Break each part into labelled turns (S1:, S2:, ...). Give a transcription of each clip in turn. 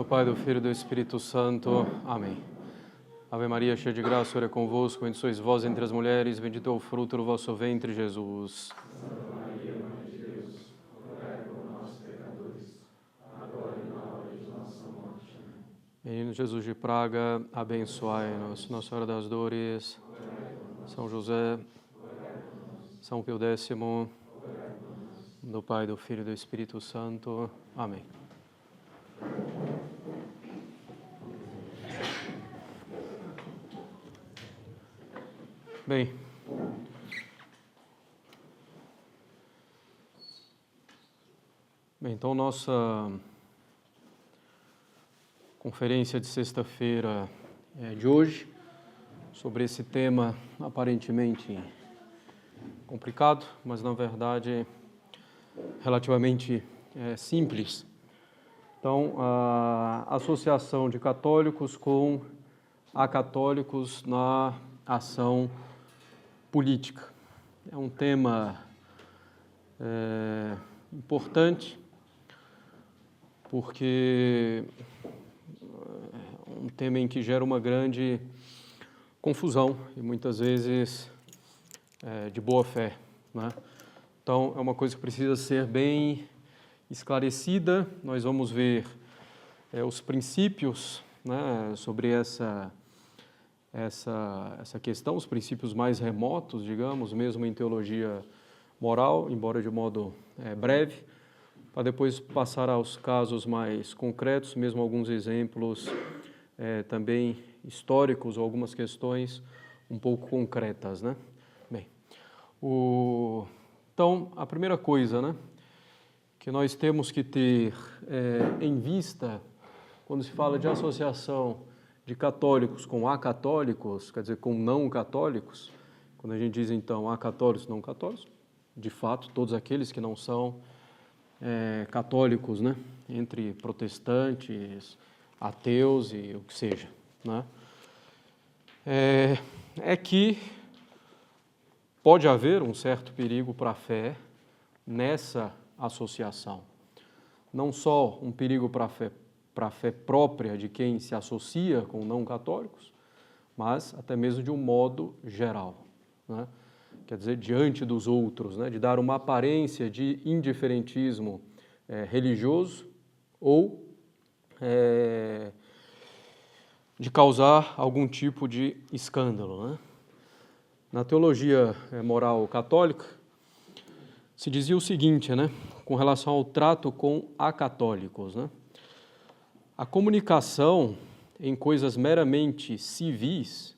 S1: Pai, do Filho e do Espírito Santo. Amém. Ave Maria, cheia de graça, o Senhor é convosco, bendita sois vós entre as mulheres, bendito é o fruto do vosso ventre, Jesus.
S2: Santa Maria, Mãe de Deus, rogai por nós, pecadores, agora e na hora de nossa morte.
S1: Menino Jesus de Praga, abençoai-nos. Nossa Senhora das Dores, São José, São Pio X, do Pai, do Filho e do Espírito Santo. Amém. Bem, então nossa conferência de sexta-feira de hoje, sobre esse tema aparentemente complicado, mas na verdade relativamente simples. Então, a associação de católicos com acatólicos na ação política. É um tema importante, porque é um tema em que gera uma grande confusão e muitas vezes de boa fé, né? Então, é uma coisa que precisa ser bem esclarecida. Nós vamos ver os princípios, né, sobre essa questão, os princípios mais remotos, digamos, mesmo em teologia moral, embora de modo breve, para depois passar aos casos mais concretos, mesmo alguns exemplos também históricos ou algumas questões um pouco concretas, né? Bem, então, a primeira coisa, né, que nós temos que ter em vista quando se fala de associação de católicos com acatólicos, quer dizer, com não católicos, quando a gente diz então acatólicos e não católicos, de fato, todos aqueles que não são católicos, né, entre protestantes, ateus e o que seja, né, é que pode haver um certo perigo para a fé nessa associação. Não só um perigo para a fé própria de quem se associa com não católicos, mas até mesmo de um modo geral, né? Quer dizer, diante dos outros, né? De dar uma aparência de indiferentismo religioso ou de causar algum tipo de escândalo, né? Na teologia moral católica, se dizia o seguinte, né, com relação ao trato com acatólicos, né? A comunicação em coisas meramente civis,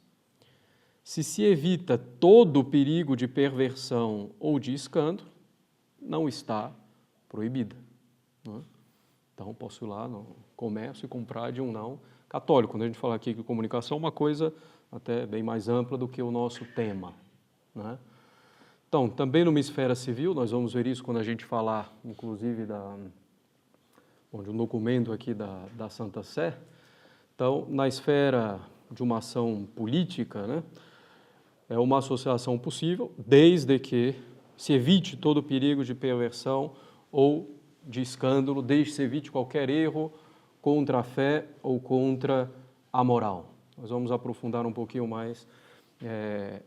S1: se evita todo o perigo de perversão ou de escândalo, não está proibida, né? Então, posso ir lá no comércio e comprar de um não católico. Quando a gente fala aqui que comunicação é uma coisa até bem mais ampla do que o nosso tema, né? Então, também numa esfera civil, nós vamos ver isso quando a gente falar, inclusive, de um documento aqui da Santa Sé. Então, na esfera de uma ação política, né, é uma associação possível, desde que se evite todo o perigo de perversão ou de escândalo, desde que se evite qualquer erro contra a fé ou contra a moral. Nós vamos aprofundar um pouquinho mais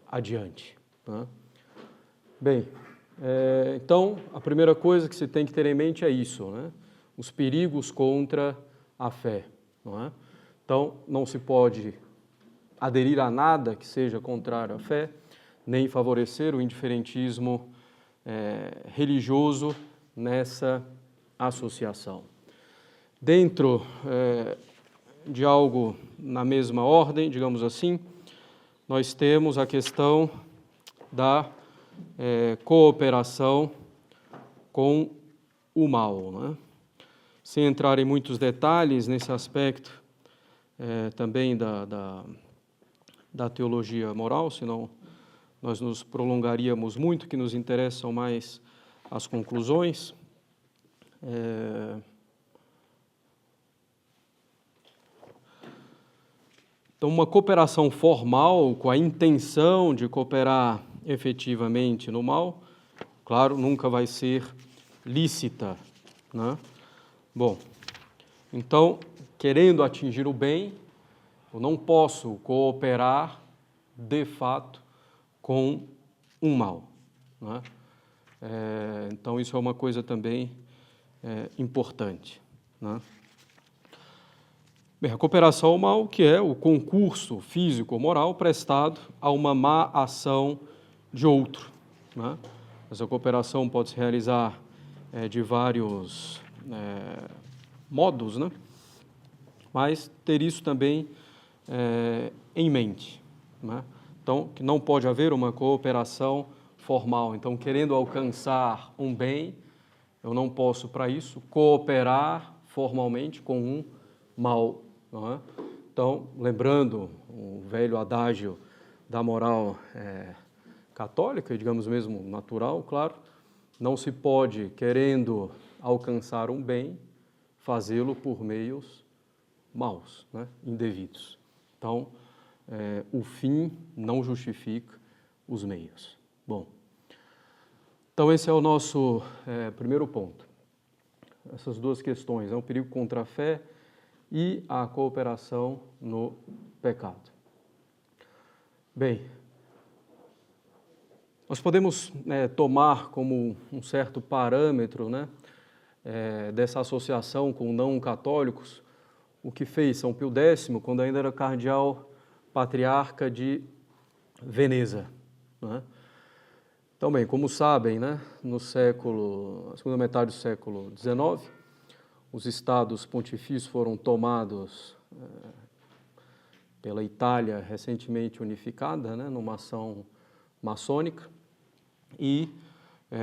S1: adiante, né? Bem, então, a primeira coisa que se tem que ter em mente é isso, né? Os perigos contra a fé, não é? Então, não se pode aderir a nada que seja contrário à fé, nem favorecer o indiferentismo religioso nessa associação. Dentro de algo na mesma ordem, digamos assim, nós temos a questão da cooperação com o mal, né? Sem entrar em muitos detalhes nesse aspecto também da teologia moral, senão nós nos prolongaríamos muito, que nos interessam mais as conclusões. Então, uma cooperação formal com a intenção de cooperar efetivamente no mal, claro, nunca vai ser lícita, né? Bom, então, querendo atingir o bem, eu não posso cooperar, de fato, com um mal, né? Então, isso é uma coisa também importante, né? Bem, a cooperação ao mal, que é o concurso físico ou moral prestado a uma má ação de outro, né? Essa cooperação pode se realizar de vários modos, né? Mas ter isso também em mente, né? Então, que não pode haver uma cooperação formal. Então, querendo alcançar um bem, eu não posso, para isso, cooperar formalmente com um mal, não é? Então, lembrando um velho adágio da moral católica, digamos mesmo natural, claro, não se pode, querendo alcançar um bem, fazê-lo por meios maus, né? Indevidos. Então, o fim não justifica os meios. Bom, então esse é o nosso primeiro ponto. Essas duas questões, o perigo contra a fé e a cooperação no pecado. Bem, nós podemos tomar como um certo parâmetro, né, dessa associação com não católicos, o que fez São Pio X, quando ainda era cardeal patriarca de Veneza, né? Então, bem, como sabem, né, na segunda metade do século XIX, os estados pontifícios foram tomados pela Itália recentemente unificada, né, numa ação maçônica, e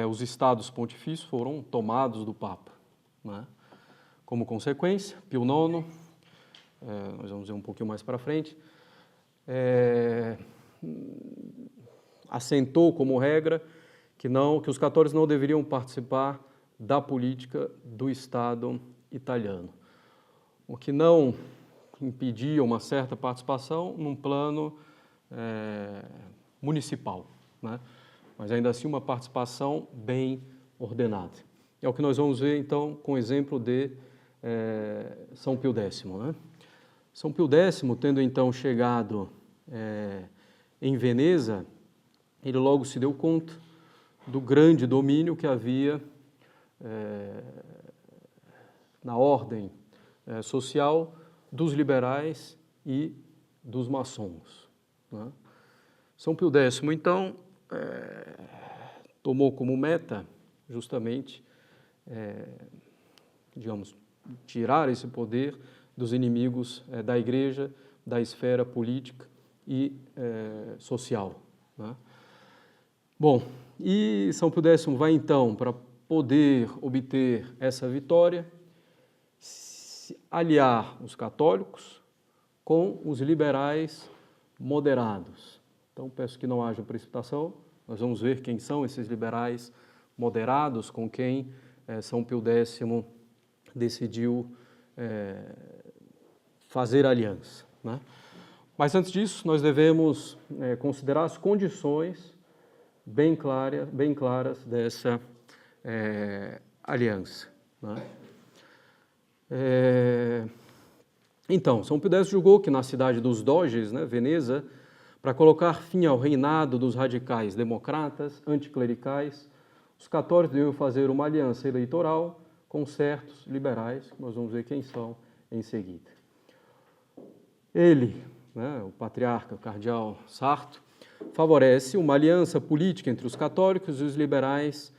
S1: os estados pontifícios foram tomados do Papa, né? Como consequência, Pio IX, nós vamos ver um pouquinho mais para frente, assentou como regra que os católicos não deveriam participar da política do Estado italiano, o que não impedia uma certa participação num plano municipal, né? Mas ainda assim uma participação bem ordenada. É o que nós vamos ver, então, com o exemplo de São Pio X, né? São Pio X, tendo então chegado em Veneza, ele logo se deu conta do grande domínio que havia na ordem social dos liberais e dos maçons, né? São Pio X, então, tomou como meta justamente, digamos, tirar esse poder dos inimigos da Igreja, da esfera política e social, né? Bom, e São Pio X vai então, para poder obter essa vitória, se aliar os católicos com os liberais moderados. Então, peço que não haja precipitação, nós vamos ver quem são esses liberais moderados com quem São Pio X decidiu fazer aliança, né? Mas antes disso, nós devemos considerar as condições bem claras dessa aliança, né? Então, São Pio X julgou que na cidade dos Doges, né, Veneza, para colocar fim ao reinado dos radicais democratas, anticlericais, os católicos deviam fazer uma aliança eleitoral com certos liberais, que nós vamos ver quem são em seguida. Ele, né, o patriarca, o cardeal Sarto, favorece uma aliança política entre os católicos e os liberais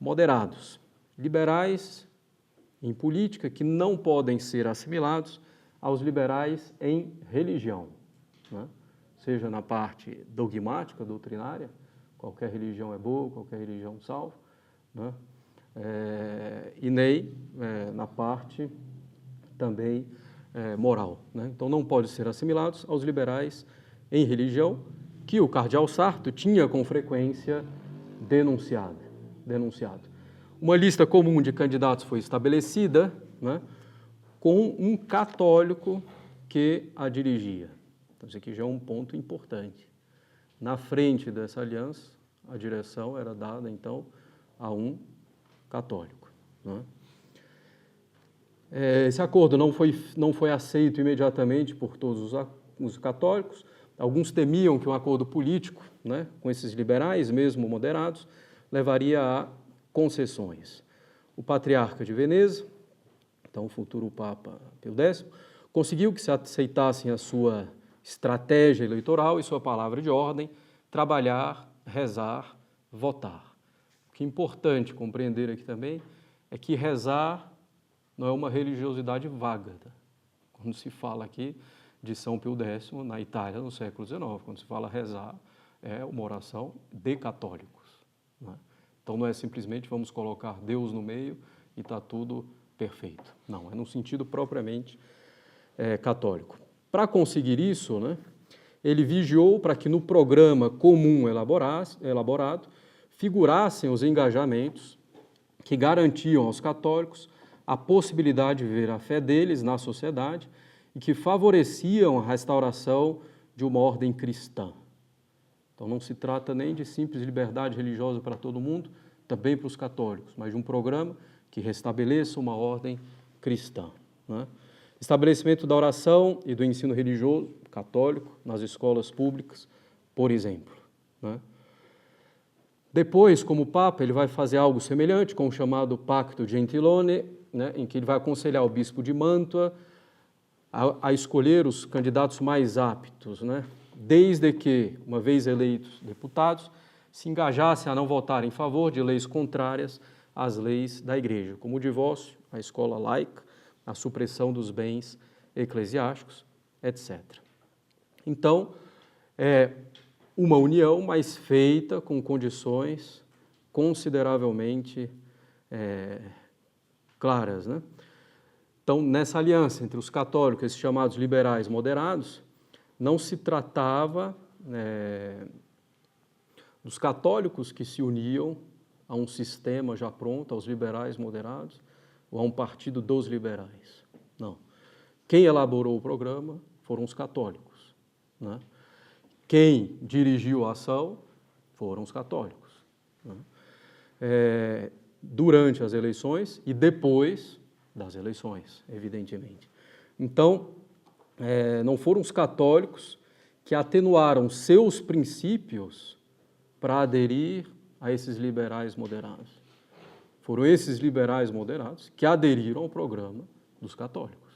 S1: moderados. Liberais em política que não podem ser assimilados aos liberais em religião, né? Seja na parte dogmática, doutrinária, qualquer religião é boa, qualquer religião salva, né? E nem na parte também moral, né? Então não pode ser assimilados aos liberais em religião, que o cardeal Sarto tinha com frequência denunciado. Uma lista comum de candidatos foi estabelecida, né, com um católico que a dirigia. Então, isso aqui já é um ponto importante. Na frente dessa aliança, a direção era dada, então, a um católico, né? Esse acordo não foi aceito imediatamente por todos os católicos. Alguns temiam que um acordo político, né, com esses liberais, mesmo moderados, levaria a concessões. O patriarca de Veneza, então o futuro Papa Pio X, conseguiu que se aceitassem a sua estratégia eleitoral e sua palavra de ordem: trabalhar, rezar, votar. O que é importante compreender aqui também é que rezar não é uma religiosidade vaga. Tá? Quando se fala aqui de São Pio X, na Itália, no século XIX, quando se fala rezar, é uma oração de católicos. Né? Então não é simplesmente vamos colocar Deus no meio e está tudo perfeito. Não, é no sentido propriamente católico. Para conseguir isso, né, ele vigiou para que no programa comum elaborado figurassem os engajamentos que garantiam aos católicos a possibilidade de viver a fé deles na sociedade e que favoreciam a restauração de uma ordem cristã. Então não se trata nem de simples liberdade religiosa para todo mundo, também para os católicos, mas de um programa que restabeleça uma ordem cristã. Né? Estabelecimento da oração e do ensino religioso católico nas escolas públicas, por exemplo. Né? Depois, como Papa, ele vai fazer algo semelhante com o chamado Pacto Gentilone, né, em que ele vai aconselhar o bispo de Mantua a escolher os candidatos mais aptos, né, desde que, uma vez eleitos deputados, se engajassem a não votar em favor de leis contrárias às leis da Igreja, como o divórcio, a escola laica, a supressão dos bens eclesiásticos, etc. Então, é uma união, mas feita com condições consideravelmente claras, né? Então, nessa aliança entre os católicos, esses chamados liberais moderados, não se tratava dos católicos que se uniam a um sistema já pronto, aos liberais moderados, ou a um partido dos liberais. Não. Quem elaborou o programa foram os católicos, né? Quem dirigiu a ação foram os católicos. Né? Durante as eleições e depois das eleições, evidentemente. Então, não foram os católicos que atenuaram seus princípios para aderir a esses liberais moderados. Foram esses liberais moderados que aderiram ao programa dos católicos.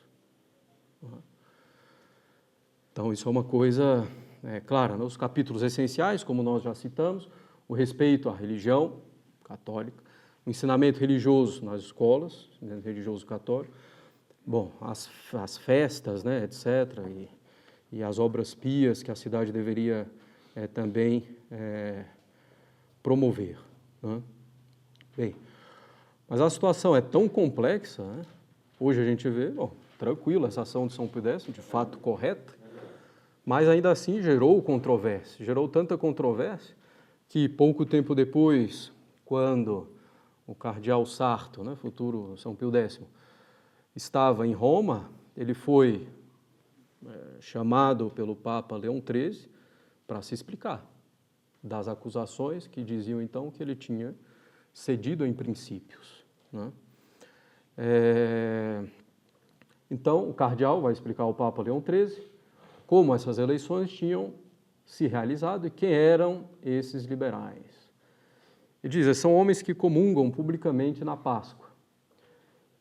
S1: Então, isso é uma coisa clara. Nos capítulos essenciais, como nós já citamos, o respeito à religião católica, o ensinamento religioso nas escolas, ensinamento religioso católico, bom, as festas, né, etc., e as obras pias que a cidade deveria também promover. Né? Bem, mas a situação é tão complexa, né? Hoje a gente vê, bom, tranquilo, essa ação de São Pio X, de fato correta, mas ainda assim gerou controvérsia, gerou tanta controvérsia que pouco tempo depois, quando o cardeal Sarto, né, futuro São Pio X, estava em Roma, ele foi chamado pelo Papa Leão XIII para se explicar das acusações que diziam então que ele tinha cedido em princípios. Né? Então, o cardeal vai explicar ao Papa Leão XIII como essas eleições tinham se realizado e quem eram esses liberais. Ele diz, são homens que comungam publicamente na Páscoa,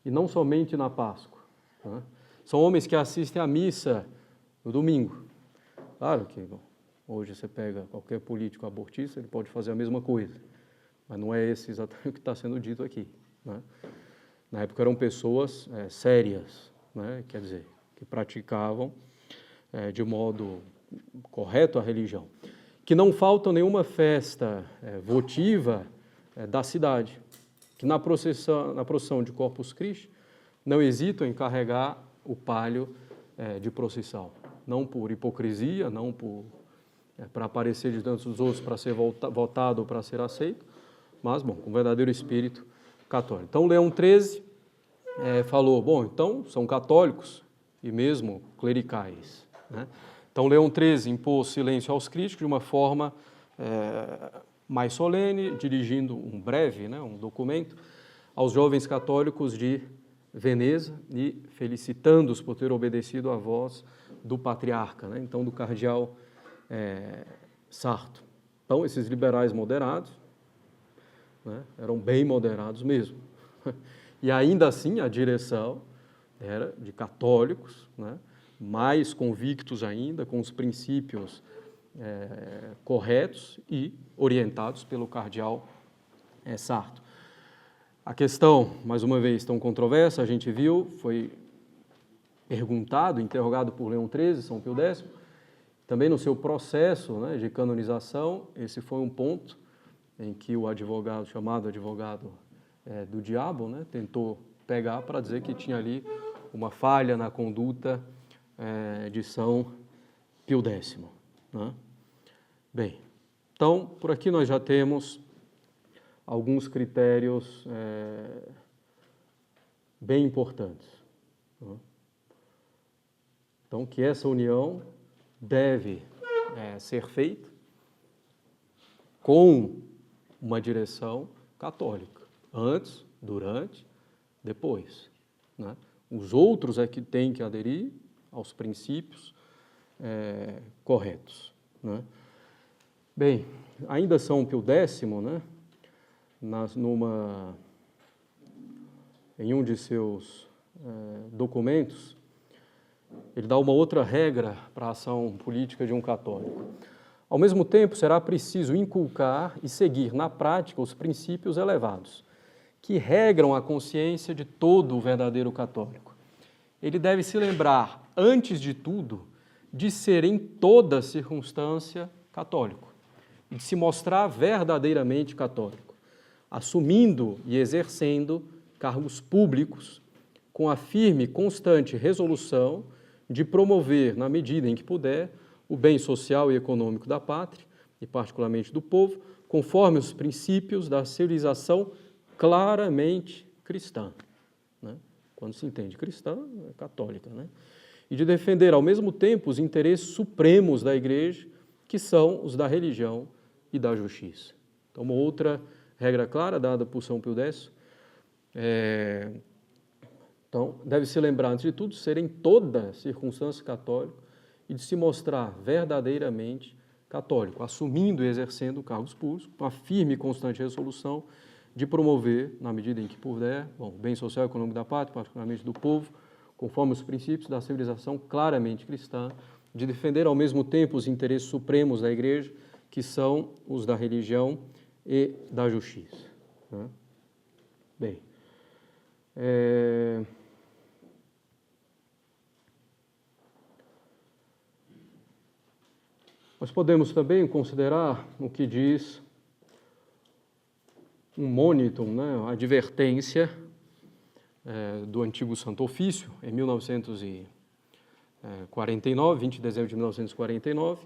S1: e não somente na Páscoa. Né? São homens que assistem à missa no domingo. Claro que, bom, hoje você pega qualquer político abortista, ele pode fazer a mesma coisa, mas não é esse exatamente o que está sendo dito aqui. Né? Na época eram pessoas sérias, né? Quer dizer, que praticavam de modo correto a religião. Que não falta nenhuma festa votiva da cidade, que na procissão de Corpus Christi não hesitam em carregar o palio de procissão, não por hipocrisia, não para aparecer diante dos outros, para ser votado ou para ser aceito, mas, bom, com verdadeiro espírito católico. Então, Leão XIII falou, bom, então, são católicos e mesmo clericais, né? Então, Leão XIII impôs silêncio aos críticos de uma forma mais solene, dirigindo um breve, né, um documento, aos jovens católicos de Veneza e felicitando-os por ter obedecido à voz do patriarca, né? Então do cardeal Sarto. Então esses liberais moderados, né, eram bem moderados mesmo. E ainda assim a direção era de católicos, né, mais convictos ainda, com os princípios corretos e orientados pelo cardeal Sarto. A questão, mais uma vez, tão controversa, a gente viu, foi perguntado, interrogado por Leão XIII, São Pio X, também no seu processo, né, de canonização, esse foi um ponto em que o advogado, chamado advogado do diabo, né, tentou pegar para dizer que tinha ali uma falha na conduta de São Pio X. Né? Bem, então, por aqui nós já temos alguns critérios bem importantes. Né? Então, que essa união deve ser feita com uma direção católica, antes, durante, depois. Né? Os outros é que têm que aderir aos princípios corretos. Né? Bem, ainda São Pio X, né, em um de seus documentos, ele dá uma outra regra para a ação política de um católico. Ao mesmo tempo, será preciso inculcar e seguir na prática os princípios elevados, que regram a consciência de todo o verdadeiro católico. Ele deve se lembrar, antes de tudo, de ser em toda circunstância católico, e de se mostrar verdadeiramente católico, assumindo e exercendo cargos públicos com a firme e constante resolução de promover, na medida em que puder, o bem social e econômico da pátria, e particularmente do povo, conforme os princípios da civilização claramente cristã. Né? Quando se entende cristã, é católica. Né? E de defender, ao mesmo tempo, os interesses supremos da Igreja, que são os da religião e da justiça. Então, uma outra regra clara dada por São Pio X. Então, deve-se lembrar, antes de tudo, ser em toda circunstância católico e de se mostrar verdadeiramente católico, assumindo e exercendo cargos públicos, com a firme e constante resolução de promover, na medida em que puder, o bem social e econômico da pátria, particularmente do povo, conforme os princípios da civilização claramente cristã, de defender ao mesmo tempo os interesses supremos da Igreja, que são os da religião e da justiça. Né? Bem, nós podemos também considerar o que diz um monitum, né, a advertência do antigo Santo Ofício, em 1949, 20 de dezembro de 1949,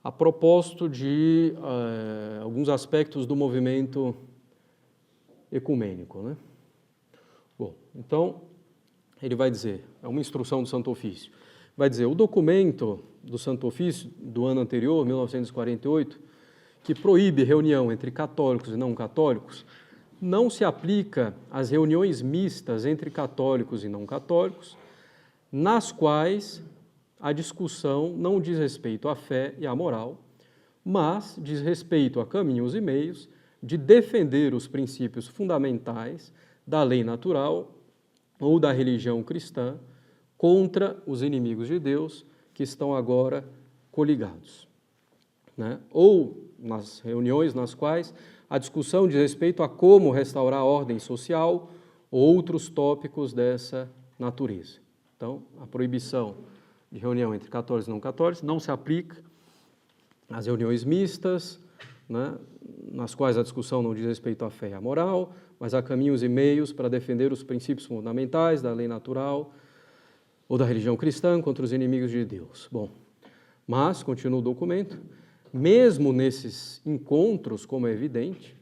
S1: a propósito de alguns aspectos do movimento ecumênico. Né? Bom, então, ele vai dizer, é uma instrução do Santo Ofício, vai dizer, o documento do Santo Ofício do ano anterior, 1948, que proíbe reunião entre católicos e não católicos, não se aplica às reuniões mistas entre católicos e não católicos, nas quais a discussão não diz respeito à fé e à moral, mas diz respeito a caminhos e meios de defender os princípios fundamentais da lei natural ou da religião cristã contra os inimigos de Deus que estão agora coligados. Né? Ou nas reuniões nas quais a discussão diz respeito a como restaurar a ordem social ou outros tópicos dessa natureza. Então, a proibição de reunião entre católicos e não católicos não se aplica às reuniões mistas, né, nas quais a discussão não diz respeito à fé e à moral, mas há caminhos e meios para defender os princípios fundamentais da lei natural ou da religião cristã contra os inimigos de Deus. Bom, mas, continua o documento, mesmo nesses encontros, como é evidente,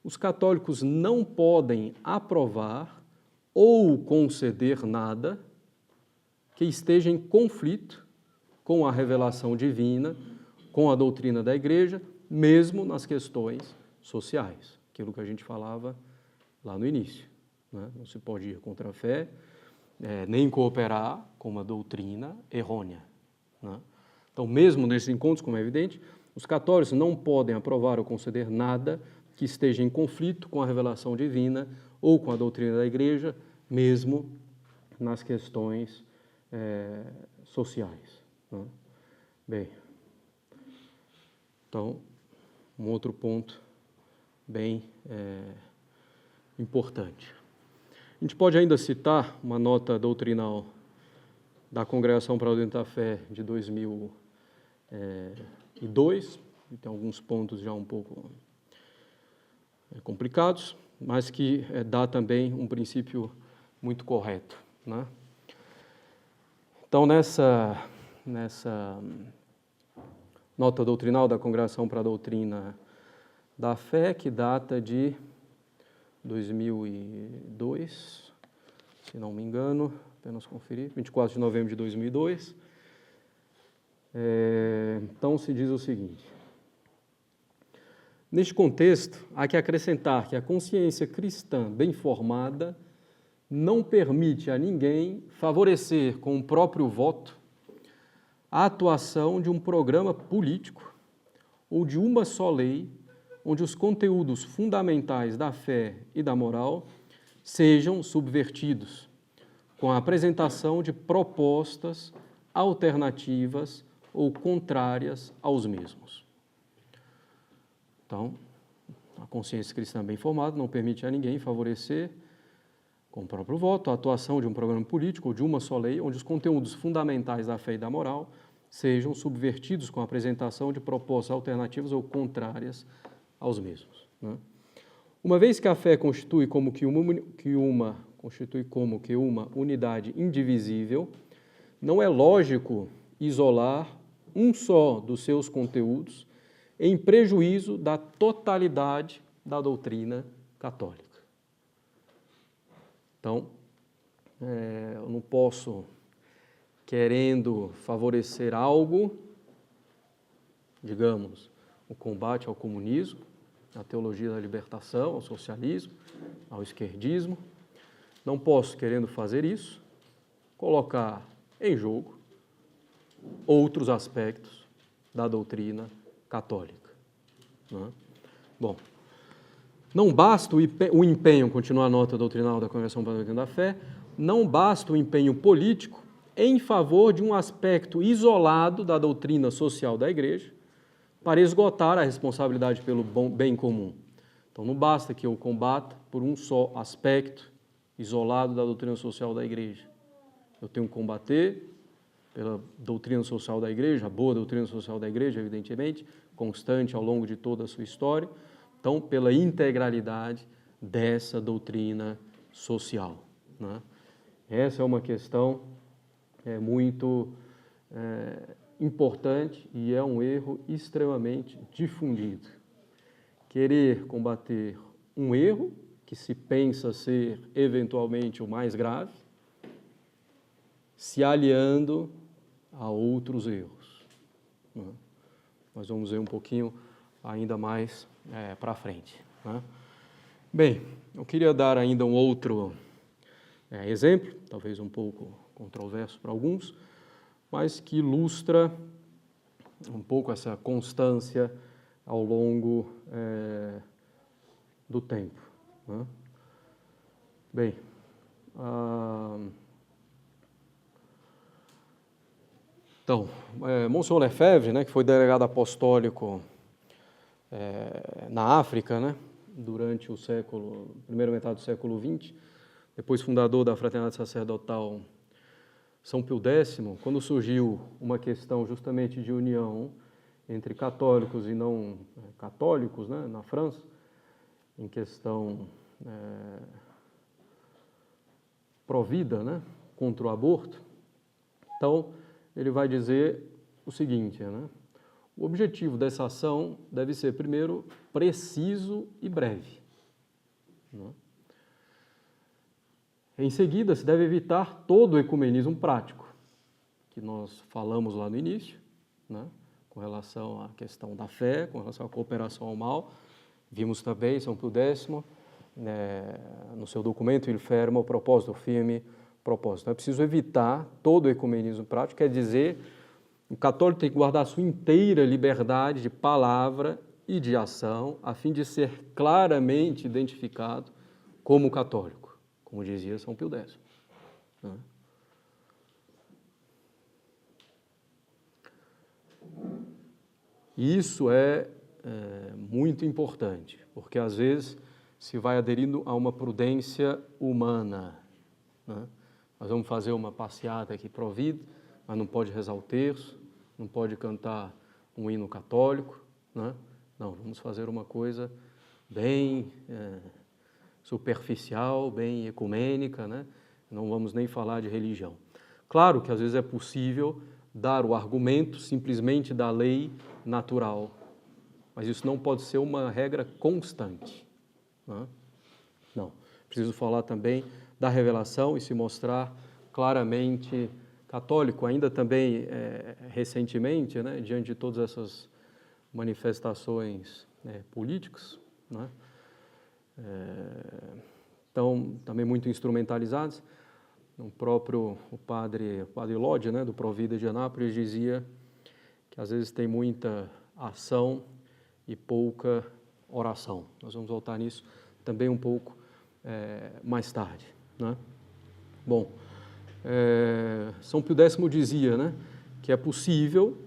S1: os católicos não podem aprovar ou conceder nada que esteja em conflito com a revelação divina, com a doutrina da Igreja, mesmo nas questões sociais, aquilo que a gente falava lá no início. né? Não se pode ir contra a fé, nem cooperar com uma doutrina errônea, né? Então, mesmo nesses encontros, como é evidente, os católicos não podem aprovar ou conceder nada que esteja em conflito com a revelação divina ou com a doutrina da Igreja, mesmo nas questões sociais, né? Bem, então, um outro ponto bem importante. A gente pode ainda citar uma nota doutrinal da Congregação para a Doutrina da Fé de 2002, que tem alguns pontos já um pouco complicados, mas que dá também um princípio muito correto, né? Então, nessa nota doutrinal da Congregação para a Doutrina da Fé, que data de 2002, se não me engano, apenas conferir, 24 de novembro de 2002, então se diz o seguinte: neste contexto, há que acrescentar que a consciência cristã bem formada não permite a ninguém favorecer com o próprio voto a atuação de um programa político ou de uma só lei onde os conteúdos fundamentais da fé e da moral sejam subvertidos com a apresentação de propostas alternativas ou contrárias aos mesmos. Então, a consciência cristã bem formada não permite a ninguém favorecer com o próprio voto a atuação de um programa político ou de uma só lei onde os conteúdos fundamentais da fé e da moral sejam subvertidos com a apresentação de propostas alternativas ou contrárias aos mesmos, né? Uma vez que a fé constitui como que uma unidade indivisível, não é lógico isolar um só dos seus conteúdos em prejuízo da totalidade da doutrina católica. Então, eu não posso, querendo favorecer algo, digamos, o combate ao comunismo, à teologia da libertação, ao socialismo, ao esquerdismo, não posso, querendo fazer isso, colocar em jogo outros aspectos da doutrina católica, né? Bom, não basta o empenho, continua a nota doutrinal da Congregação para a Doutrina da Fé, não basta o empenho político em favor de um aspecto isolado da doutrina social da Igreja para esgotar a responsabilidade pelo bem comum. Então, não basta que eu combata por um só aspecto isolado da doutrina social da Igreja. Eu tenho que combater pela doutrina social da Igreja, a boa doutrina social da Igreja, evidentemente, constante ao longo de toda a sua história. Então, pela integralidade dessa doutrina social, né? Essa é uma questão muito importante e é um erro extremamente difundido. Querer combater um erro que se pensa ser eventualmente o mais grave, se aliando a outros erros, né? Nós vamos ver um pouquinho ainda mais para frente, né? Bem, eu queria dar ainda um outro exemplo, talvez um pouco controverso para alguns, mas que ilustra um pouco essa constância ao longo do tempo, né? Bem, então, Monsenhor Lefebvre, né, que foi delegado apostólico na África, né, durante primeira metade do século XX, depois fundador da Fraternidade Sacerdotal São Pio X, quando surgiu uma questão justamente de união entre católicos e não católicos, né, na França, em questão pró-vida, né, contra o aborto. Então, ele vai dizer o seguinte, né, o objetivo dessa ação deve ser, primeiro, preciso e breve, né? Em seguida, se deve evitar todo o ecumenismo prático, que nós falamos lá no início, né, com relação à questão da fé, com relação à cooperação ao mal. Vimos também São Pio X, no seu documento, il fermo, propósito firme, propósito. É preciso evitar todo o ecumenismo prático, quer dizer, o católico tem que guardar a sua inteira liberdade de palavra e de ação, a fim de ser claramente identificado como católico, como dizia São Pio X. Né? Isso é muito importante, porque às vezes se vai aderindo a uma prudência humana. Né? Nós vamos fazer uma passeata aqui pro vida, mas não pode rezar o terço, não pode cantar um hino católico, né? Não, vamos fazer uma coisa bem superficial, bem ecumênica, né? Não vamos nem falar de religião. Claro que às vezes é possível dar o argumento simplesmente da lei natural, mas isso não pode ser uma regra constante. Né? Não, preciso falar também da revelação e se mostrar claramente católico, ainda também recentemente, né, diante de todas essas manifestações políticas, né, estão também muito instrumentalizadas. O padre Lodi, né, do Provida de Anápolis, dizia que às vezes tem muita ação e pouca oração. Nós vamos voltar nisso também um pouco mais tarde. Né? Bom, São Pio X dizia, né, que é possível,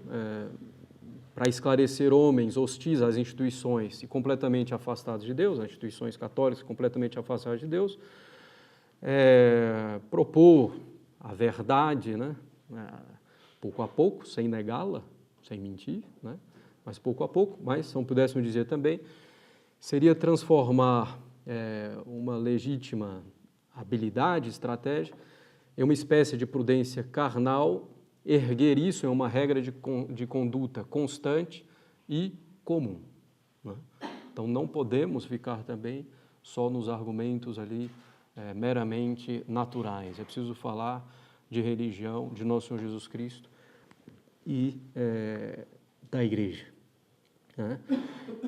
S1: para esclarecer homens hostis às instituições e completamente afastados de Deus, as instituições católicas completamente afastadas de Deus, propor a verdade, né, pouco a pouco, sem negá-la, sem mentir, né, mas pouco a pouco. Mas São Pio X dizia também, seria transformar uma legítima habilidade, estratégia, em uma espécie de prudência carnal, erguer isso em uma regra de conduta constante e comum. Né? Então não podemos ficar também só nos argumentos ali meramente naturais. É preciso falar de religião, de Nosso Senhor Jesus Cristo e da Igreja. Né?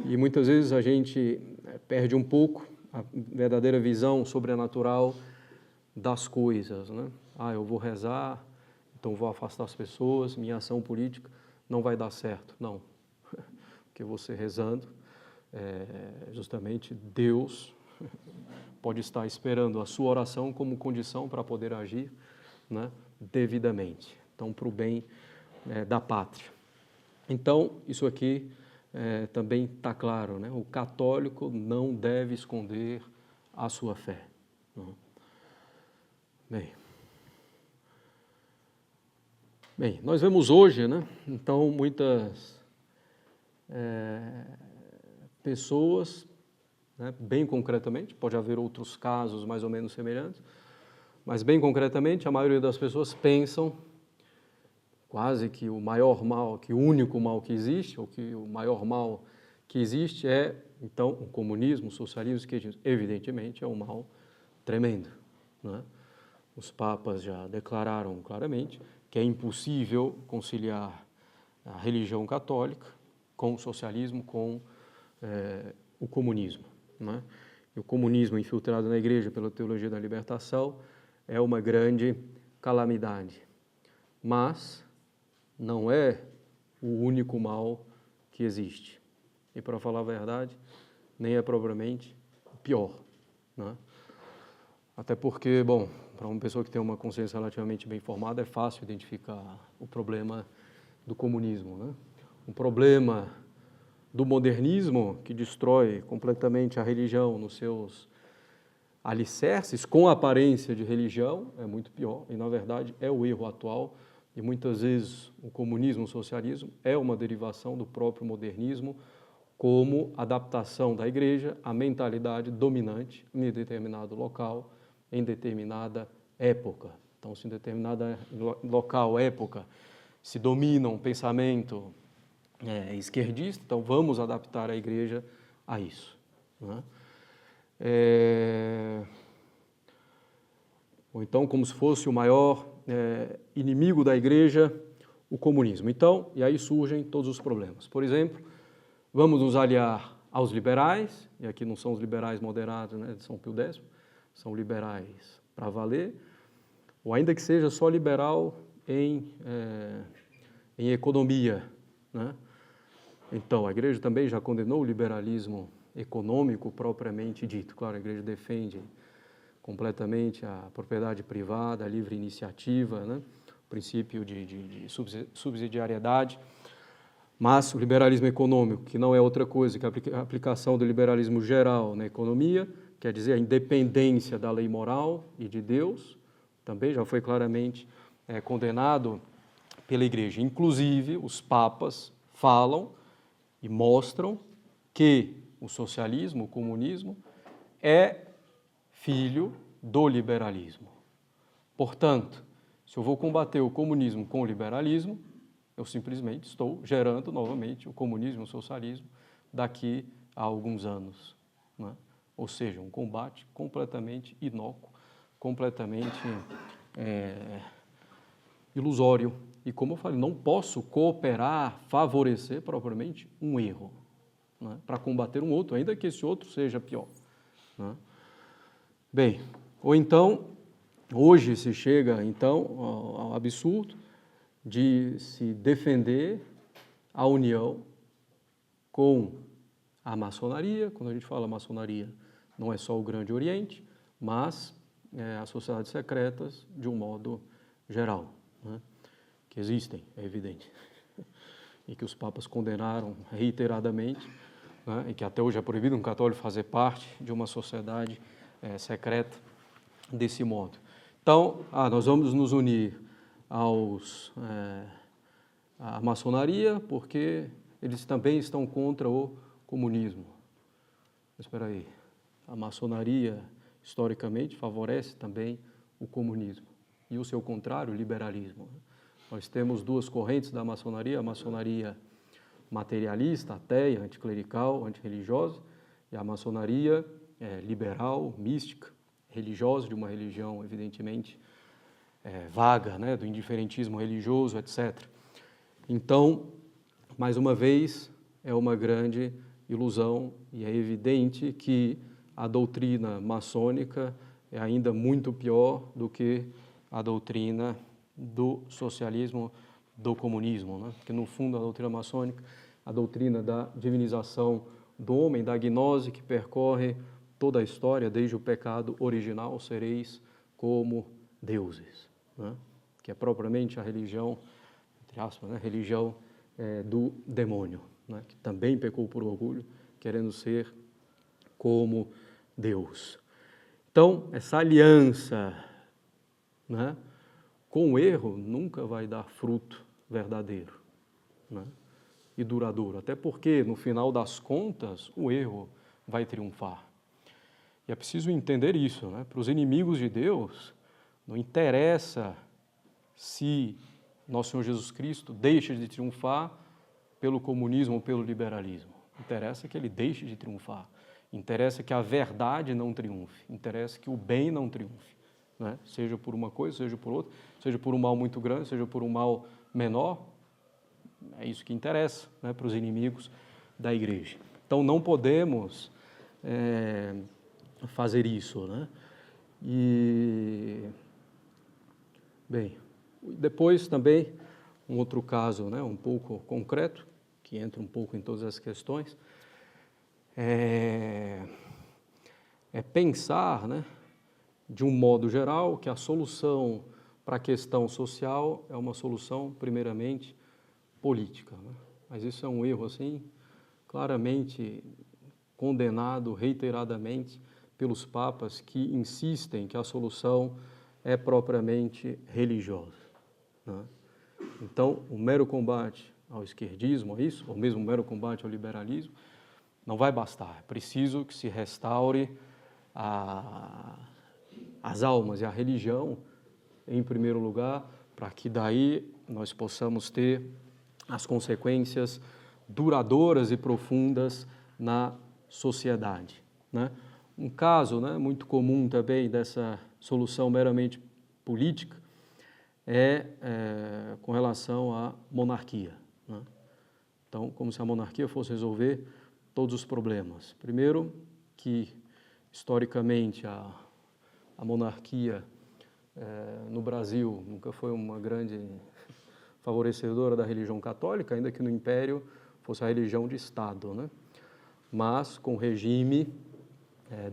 S1: E muitas vezes a gente perde um pouco a verdadeira visão sobrenatural das coisas. Né? Eu vou rezar, então vou afastar as pessoas, minha ação política não vai dar certo. Não, porque você rezando, justamente Deus pode estar esperando a sua oração como condição para poder agir, né, devidamente. Então, para o bem da pátria. Então, isso aqui também está claro, né? O católico não deve esconder a sua fé. Bem, nós vemos hoje, né, então, muitas pessoas, né, bem concretamente, pode haver outros casos mais ou menos semelhantes, mas bem concretamente, a maioria das pessoas pensam quase que o maior mal, que o único mal que existe, ou que o maior mal que existe então, o comunismo, o socialismo, que evidentemente é um mal tremendo. Né? Os papas já declararam claramente que é impossível conciliar a religião católica com o socialismo, com o comunismo. Né? E o comunismo infiltrado na igreja pela teologia da libertação é uma grande calamidade. Mas não é o único mal que existe. E, para falar a verdade, nem é propriamente o pior. Né? Até porque, bom, para uma pessoa que tem uma consciência relativamente bem formada, é fácil identificar o problema do comunismo. Né? O problema do modernismo, que destrói completamente a religião nos seus alicerces, com a aparência de religião, é muito pior. E, na verdade, é o erro atual. E muitas vezes o comunismo, o socialismo, é uma derivação do próprio modernismo como adaptação da igreja à mentalidade dominante em determinado local, em determinada época. Então, se em determinada local, época, se domina um pensamento esquerdista, então vamos adaptar a igreja a isso. Né? Ou então, como se fosse o maior inimigo da igreja, o comunismo. Então, e aí surgem todos os problemas. Por exemplo, vamos nos aliar aos liberais, e aqui não são os liberais moderados, né, de São Pio X, são liberais para valer, ou ainda que seja só liberal em economia, né? Então, a igreja também já condenou o liberalismo econômico propriamente dito. Claro, a igreja defende completamente a propriedade privada, a livre iniciativa, né? O princípio de subsidiariedade, mas o liberalismo econômico, que não é outra coisa que a aplicação do liberalismo geral na economia, quer dizer, a independência da lei moral e de Deus, também já foi claramente condenado pela igreja. Inclusive, os papas falam e mostram que o socialismo, o comunismo, é filho do liberalismo. Portanto, se eu vou combater o comunismo com o liberalismo, eu simplesmente estou gerando novamente o comunismo, o socialismo, daqui a alguns anos, né? Ou seja, um combate completamente inócuo, completamente ilusório. E como eu falei, não posso cooperar, favorecer propriamente um erro, né, para combater um outro, ainda que esse outro seja pior, né? Bem, ou então, hoje se chega então ao absurdo de se defender a união com a maçonaria. Quando a gente fala maçonaria, não é só o Grande Oriente, mas as sociedades secretas de um modo geral, né, que existem, é evidente, e que os papas condenaram reiteradamente, né, e que até hoje é proibido um católico fazer parte de uma sociedade secreta desse modo. Então, nós vamos nos unir à maçonaria porque eles também estão contra o comunismo. Mas espera aí, a maçonaria historicamente favorece também o comunismo e o seu contrário, o liberalismo. Nós temos duas correntes da maçonaria: a maçonaria materialista, ateia, anticlerical, antirreligiosa, e a maçonaria liberal, mística, religiosa, de uma religião evidentemente vaga, né, do indiferentismo religioso, etc. Então, mais uma vez, é uma grande ilusão e é evidente que a doutrina maçônica é ainda muito pior do que a doutrina do socialismo, do comunismo, né? Porque, no fundo, a doutrina maçônica, a doutrina da divinização do homem, da gnose que percorre toda a história, desde o pecado original, sereis como deuses, né? Que é propriamente a religião, entre aspas, né? Religião do demônio, né? Que também pecou por orgulho, querendo ser como Deus. Então, essa aliança, né, com o erro nunca vai dar fruto verdadeiro, né, e duradouro, até porque, no final das contas, o erro vai triunfar. E é preciso entender isso, né? Para os inimigos de Deus, não interessa se nosso Senhor Jesus Cristo deixa de triunfar pelo comunismo ou pelo liberalismo. Interessa que ele deixe de triunfar. Interessa que a verdade não triunfe. Interessa que o bem não triunfe, né? Seja por uma coisa, seja por outra, seja por um mal muito grande, seja por um mal menor. É isso que interessa, né, para os inimigos da igreja. Então, não podemos fazer isso, né? E, bem, depois também um outro caso, né, um pouco concreto, que entra um pouco em todas as questões, é pensar, né, de um modo geral, que a solução para a questão social é uma solução, primeiramente, política, né? Mas isso é um erro, assim, claramente condenado reiteradamente pelos papas, que insistem que a solução é propriamente religiosa, né? Então, o mero combate ao esquerdismo, a isso, ou mesmo o mero combate ao liberalismo, não vai bastar. É preciso que se restaure as almas e a religião, em primeiro lugar, para que daí nós possamos ter as consequências duradouras e profundas na sociedade, né? Um caso, né, muito comum também dessa solução meramente política é com relação à monarquia, né? Então, como se a monarquia fosse resolver todos os problemas. Primeiro, que historicamente a monarquia no Brasil nunca foi uma grande favorecedora da religião católica, ainda que no Império fosse a religião de Estado, né? Mas com o regime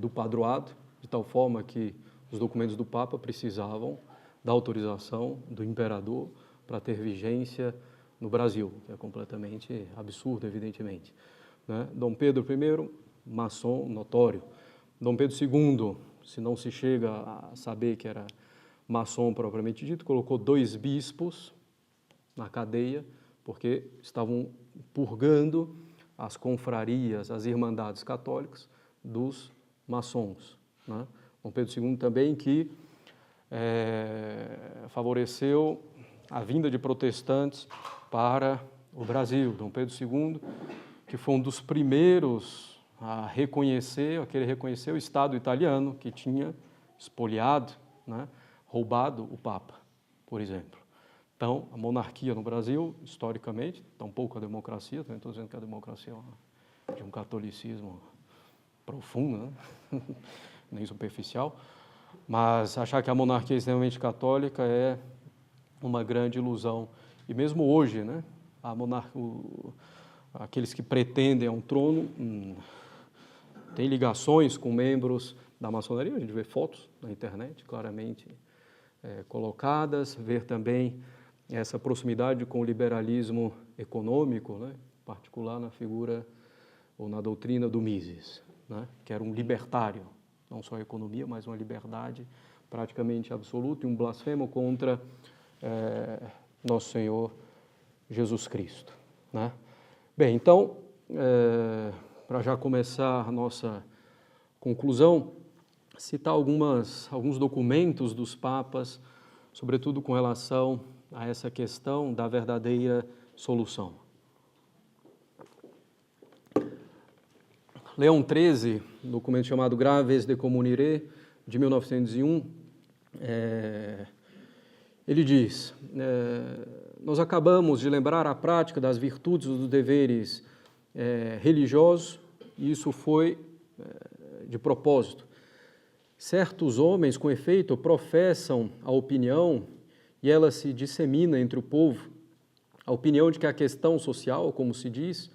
S1: do padroado, de tal forma que os documentos do Papa precisavam da autorização do imperador para ter vigência no Brasil, que é completamente absurdo, evidentemente, né? Dom Pedro I, maçom notório. Dom Pedro II, se não se chega a saber que era maçom propriamente dito, colocou 2 bispos na cadeia, porque estavam purgando as confrarias, as irmandades católicas dos maçons, né? Dom Pedro II também que favoreceu a vinda de protestantes para o Brasil. Dom Pedro II, que foi um dos primeiros a querer reconhecer o Estado italiano, que tinha espoliado, né, roubado o Papa, por exemplo. Então, a monarquia no Brasil, historicamente, tampouco a democracia, também estou dizendo que a democracia é de um catolicismo profundo, né? Nem superficial, mas achar que a monarquia é extremamente católica é uma grande ilusão. E mesmo hoje, né, aqueles que pretendem a um trono têm ligações com membros da maçonaria. A gente vê fotos na internet claramente colocadas, ver também essa proximidade com o liberalismo econômico, né, em particular na figura ou na doutrina do Mises, né, que era um libertário, não só a economia, mas uma liberdade praticamente absoluta e um blasfemo contra nosso Senhor Jesus Cristo, né? Bem, então, para já começar a nossa conclusão, citar alguns documentos dos papas, sobretudo com relação a essa questão da verdadeira solução. Leão XIII, documento chamado Graves de Communire, de 1901, ele diz, nós acabamos de lembrar a prática das virtudes e dos deveres religiosos, e isso foi de propósito. Certos homens, com efeito, professam a opinião, e ela se dissemina entre o povo, a opinião de que a questão social, como se diz,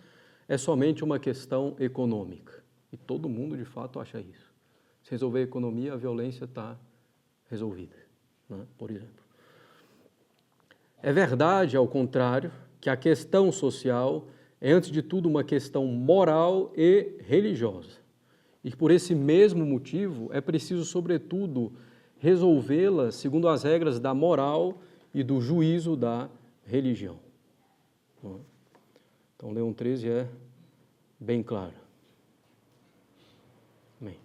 S1: é somente uma questão econômica. E todo mundo, de fato, acha isso. Se resolver a economia, a violência está resolvida, né? Por exemplo. É verdade, ao contrário, que a questão social é, antes de tudo, uma questão moral e religiosa. E por esse mesmo motivo é preciso, sobretudo, resolvê-la segundo as regras da moral e do juízo da religião. Então, Leão XIII é bem claro. Bem.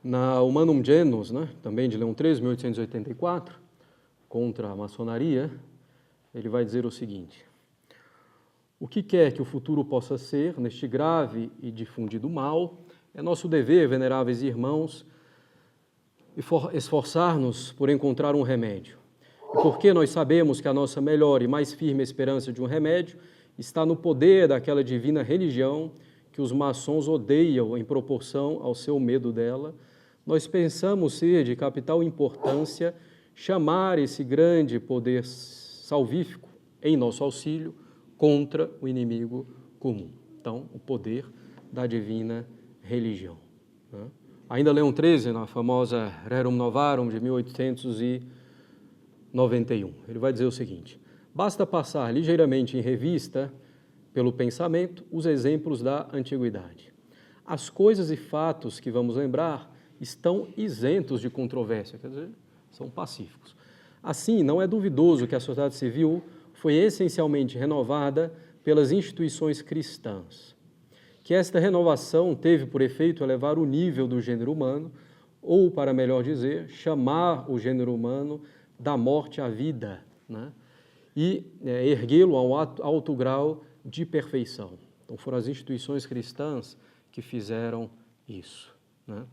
S1: Na Humanum Genus, né, também de Leão XIII, 1884, contra a maçonaria, ele vai dizer o seguinte: o que quer que o futuro possa ser, neste grave e difundido mal, é nosso dever, veneráveis irmãos, esforçar-nos por encontrar um remédio. E porque nós sabemos que a nossa melhor e mais firme esperança de um remédio está no poder daquela divina religião que os maçons odeiam em proporção ao seu medo dela, nós pensamos ser de capital importância chamar esse grande poder salvífico em nosso auxílio contra o inimigo comum. Então, o poder da divina religião, né? Ainda Leão XIII, na famosa Rerum Novarum de 1891, ele vai dizer o seguinte: basta passar ligeiramente em revista, pelo pensamento, os exemplos da antiguidade. As coisas e fatos que vamos lembrar estão isentos de controvérsia, quer dizer, são pacíficos. Assim, não é duvidoso que a sociedade civil foi essencialmente renovada pelas instituições cristãs, que esta renovação teve por efeito elevar o nível do gênero humano, ou, para melhor dizer, chamar o gênero humano da morte à vida, né? E erguê-lo a um alto grau de perfeição. Então, foram as instituições cristãs que fizeram isso, né?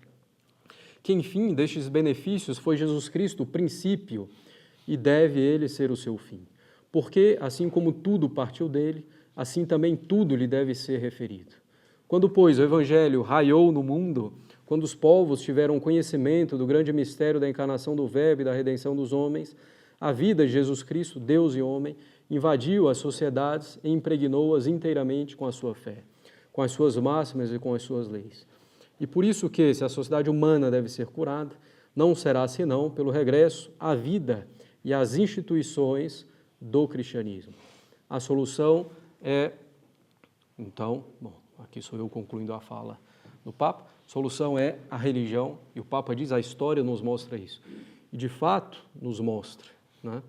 S1: Que, enfim, destes benefícios foi Jesus Cristo o princípio e deve ele ser o seu fim. Porque, assim como tudo partiu dele, assim também tudo lhe deve ser referido. Quando, pois, o Evangelho raiou no mundo, quando os povos tiveram conhecimento do grande mistério da encarnação do Verbo e da redenção dos homens, a vida de Jesus Cristo, Deus e homem, invadiu as sociedades e impregnou-as inteiramente com a sua fé, com as suas máximas e com as suas leis. E por isso que, se a sociedade humana deve ser curada, não será senão pelo regresso à vida e às instituições do cristianismo. A solução é, então, aqui sou eu concluindo a fala do Papa, a solução é a religião, e o Papa diz, a história nos mostra isso. E de fato nos mostra, né?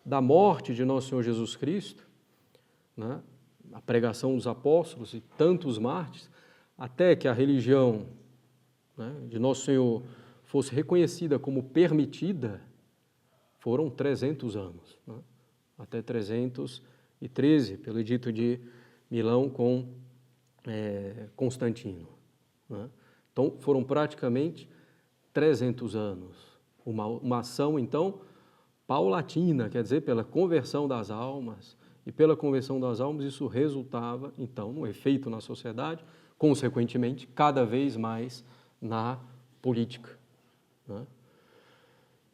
S1: Da morte de nosso Senhor Jesus Cristo, né? A pregação dos apóstolos e tantos mártires, até que a religião, né, de nosso Senhor fosse reconhecida como permitida, foram 300 anos, né? Até 313, pelo edito de Milão com Constantino, né? Então, foram praticamente 300 anos. Uma ação, então, paulatina, quer dizer, pela conversão das almas, e pela conversão das almas isso resultava, então, no efeito na sociedade, consequentemente, cada vez mais na política, né?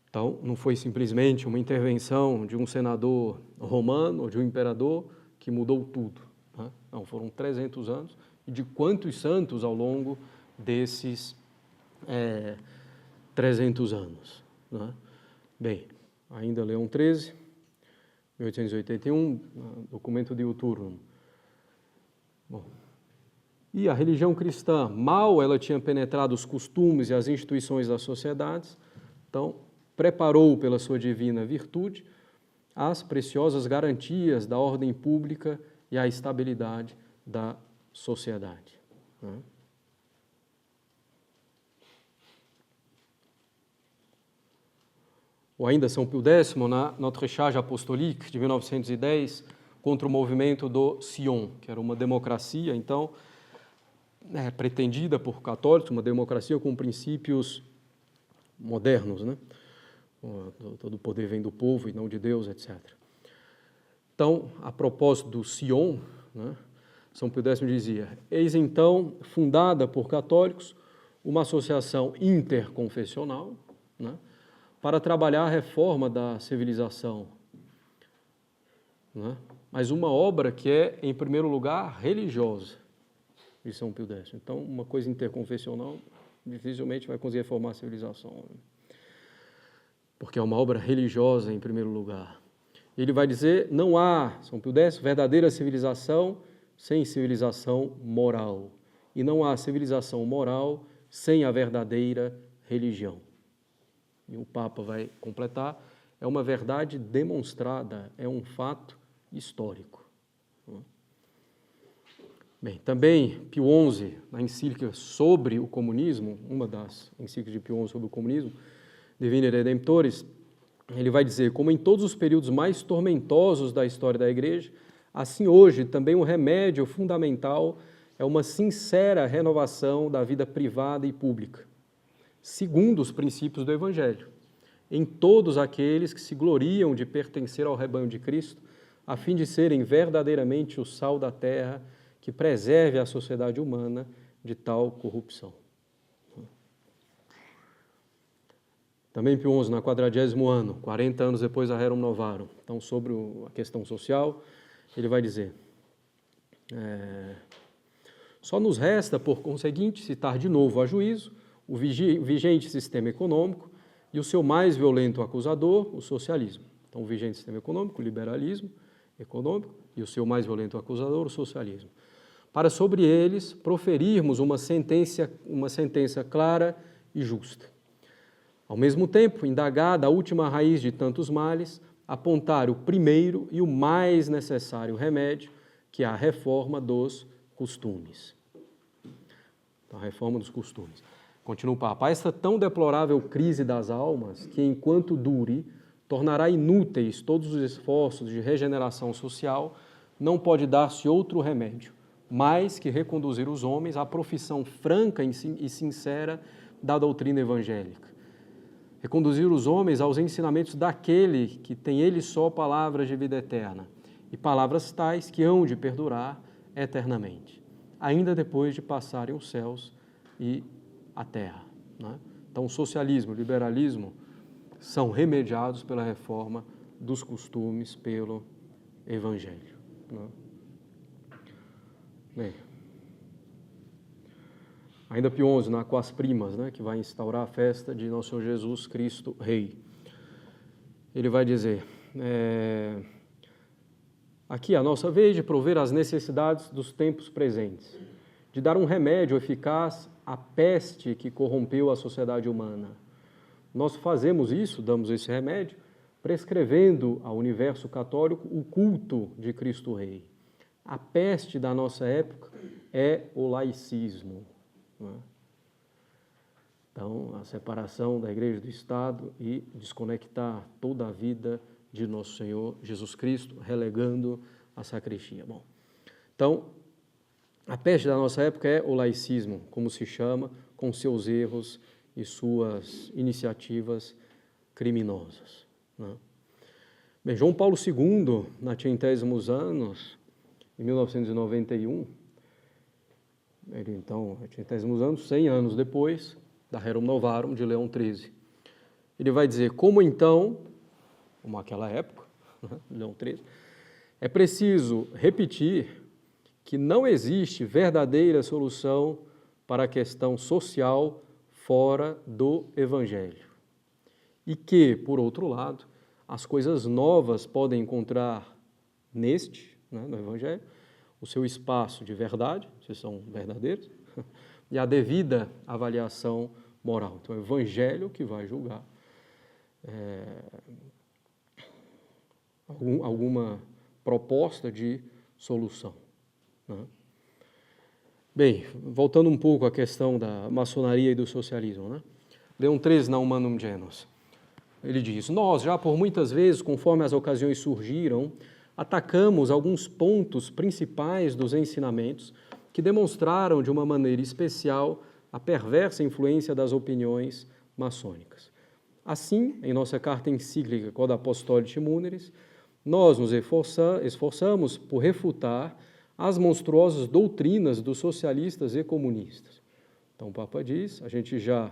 S1: Então, não foi simplesmente uma intervenção de um senador romano ou de um imperador que mudou tudo, né? Não, foram 300 anos, e de quantos santos ao longo desses 300 anos, né? Bem, ainda Leão XIII, 1881, documento de Uturum. Bom, e a religião cristã, mal ela tinha penetrado os costumes e as instituições das sociedades, então preparou pela sua divina virtude as preciosas garantias da ordem pública e a estabilidade da sociedade, né? Ou ainda São Pio X, na Notre Charge Apostolique, de 1910, contra o movimento do Sion, que era uma democracia, então, pretendida por católicos, uma democracia com princípios modernos, né? Todo o poder vem do povo e não de Deus, etc. Então, a propósito do Sion, né, São Pio X dizia, eis então, fundada por católicos, uma associação interconfessional, né, para trabalhar a reforma da civilização, né? Mas uma obra que é, em primeiro lugar, religiosa, de São Pio X. Então, uma coisa interconfessional dificilmente vai conseguir reformar a civilização, né? Porque é uma obra religiosa, em primeiro lugar. Ele vai dizer, não há, São Pio X, verdadeira civilização sem civilização moral. E não há civilização moral sem a verdadeira religião. E o Papa vai completar, é uma verdade demonstrada, é um fato histórico. Bem, também Pio XI, na encíclica sobre o comunismo, uma das encíclicas de Pio XI sobre o comunismo, Divini Redemptoris, ele vai dizer, como em todos os períodos mais tormentosos da história da Igreja, assim hoje também o remédio fundamental é uma sincera renovação da vida privada e pública, segundo os princípios do Evangelho, em todos aqueles que se gloriam de pertencer ao rebanho de Cristo, a fim de serem verdadeiramente o sal da terra que preserve a sociedade humana de tal corrupção. Também Pio XI, na 40º ano, 40 anos depois da Rerum Novarum, então sobre a questão social, ele vai dizer, só nos resta, por conseguinte, citar de novo a juízo o vigente sistema econômico e o seu mais violento acusador, o socialismo. Então, o vigente sistema econômico, o liberalismo econômico, e o seu mais violento acusador, o socialismo. Para sobre eles proferirmos uma sentença clara e justa. Ao mesmo tempo, indagada a última raiz de tantos males, apontar o primeiro e o mais necessário remédio, que é a reforma dos costumes. Então, a reforma dos costumes. Continua o Papa, esta tão deplorável crise das almas, que enquanto dure, tornará inúteis todos os esforços de regeneração social, não pode dar-se outro remédio, mais que reconduzir os homens à profissão franca e sincera da doutrina evangélica. conduzir os homens aos ensinamentos daquele que tem ele só palavras de vida eterna, e palavras tais que hão de perdurar eternamente, ainda depois de passarem os céus e a terra. Né? Então, o socialismo, o liberalismo são remediados pela reforma dos costumes pelo Evangelho. Né? Bem, ainda Pio XI, na Quas Primas, né, que vai instaurar a festa de Nosso Senhor Jesus Cristo Rei. Ele vai dizer, aqui a nossa vez de prover as necessidades dos tempos presentes, de dar um remédio eficaz à peste que corrompeu a sociedade humana. Nós fazemos isso, damos esse remédio, prescrevendo ao universo católico o culto de Cristo Rei. A peste da nossa época é o laicismo. Né? Então, a separação da Igreja do Estado e desconectar toda a vida de Nosso Senhor Jesus Cristo, relegando a sacristia. Bom, então, a peste da nossa época é o laicismo, como se chama, com seus erros e suas iniciativas criminosas. Né? Bem, João Paulo II, na centésimos anos, em 1991, ele então, centésimos anos, 100 anos depois da Rerum Novarum de Leão XIII, ele vai dizer, como então, como aquela época, Leão XIII, é preciso repetir que não existe verdadeira solução para a questão social fora do Evangelho. E que, por outro lado, as coisas novas podem encontrar neste, né, no Evangelho, o seu espaço de verdade, se são verdadeiros, e a devida avaliação moral. Então, é o Evangelho que vai julgar alguma proposta de solução. Né? Bem, voltando um pouco à questão da maçonaria e do socialismo, né? Leão XIII na Humanum Genus, ele diz, nós já por muitas vezes, conforme as ocasiões surgiram, atacamos alguns pontos principais dos ensinamentos que demonstraram de uma maneira especial a perversa influência das opiniões maçônicas. Assim, em nossa carta encíclica Quod Apostolici Muneris, nós nos esforçamos por refutar as monstruosas doutrinas dos socialistas e comunistas. Então, o Papa diz, a gente já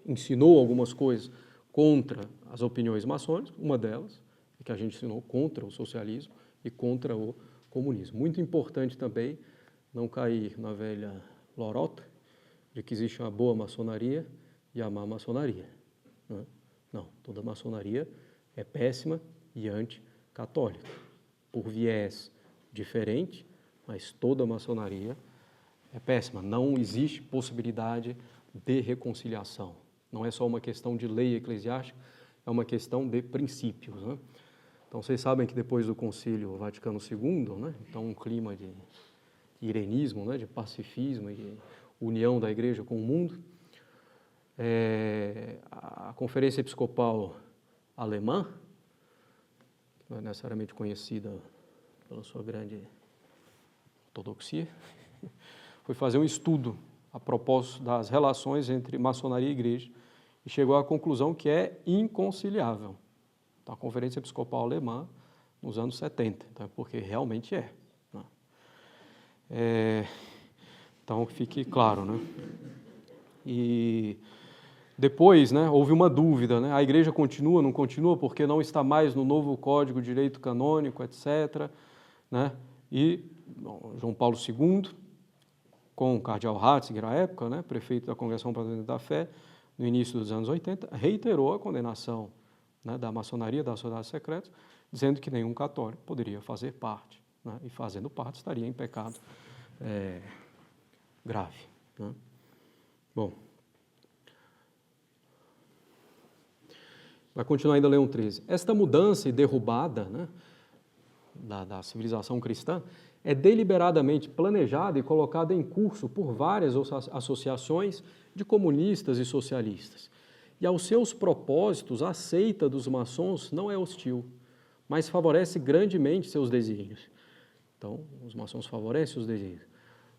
S1: ensinou algumas coisas contra as opiniões maçônicas, uma delas é que a gente ensinou contra o socialismo e contra o comunismo. Muito importante também não cair na velha lorota de que existe uma boa maçonaria e a má maçonaria. Né? Não, toda maçonaria é péssima e anticatólica, por viés diferente, mas toda maçonaria é péssima. Não existe possibilidade de reconciliação. Não é só uma questão de lei eclesiástica, é uma questão de princípios. Né? Então, vocês sabem que depois do Concílio Vaticano II, né, então um clima de irenismo, né, de pacifismo e união da Igreja com o mundo, a Conferência Episcopal Alemã, que não é necessariamente conhecida pela sua grande ortodoxia, foi fazer um estudo a propósito das relações entre maçonaria e igreja e chegou à conclusão que é inconciliável. Então, a Conferência Episcopal Alemã, nos anos 70, então, porque realmente é. Né? Então, fique claro, né? E depois, né, houve uma dúvida, né? A igreja continua, não continua, porque não está mais no novo Código de Direito Canônico, etc. Né? E João Paulo II, com o cardeal Ratzinger à época, né, prefeito da Congregação para a Doutrina da Fé, no início dos anos 80, reiterou a condenação, né, da maçonaria, das sociedades secretas, dizendo que nenhum católico poderia fazer parte, né, e fazendo parte estaria em pecado grave. Né? Bom, vai continuar ainda Leão XIII. Esta mudança e derrubada, né, da civilização cristã é deliberadamente planejada e colocada em curso por várias associações de comunistas e socialistas. E aos seus propósitos, a seita dos maçons não é hostil, mas favorece grandemente seus desígnios. Então, os maçons favorecem os desígnios.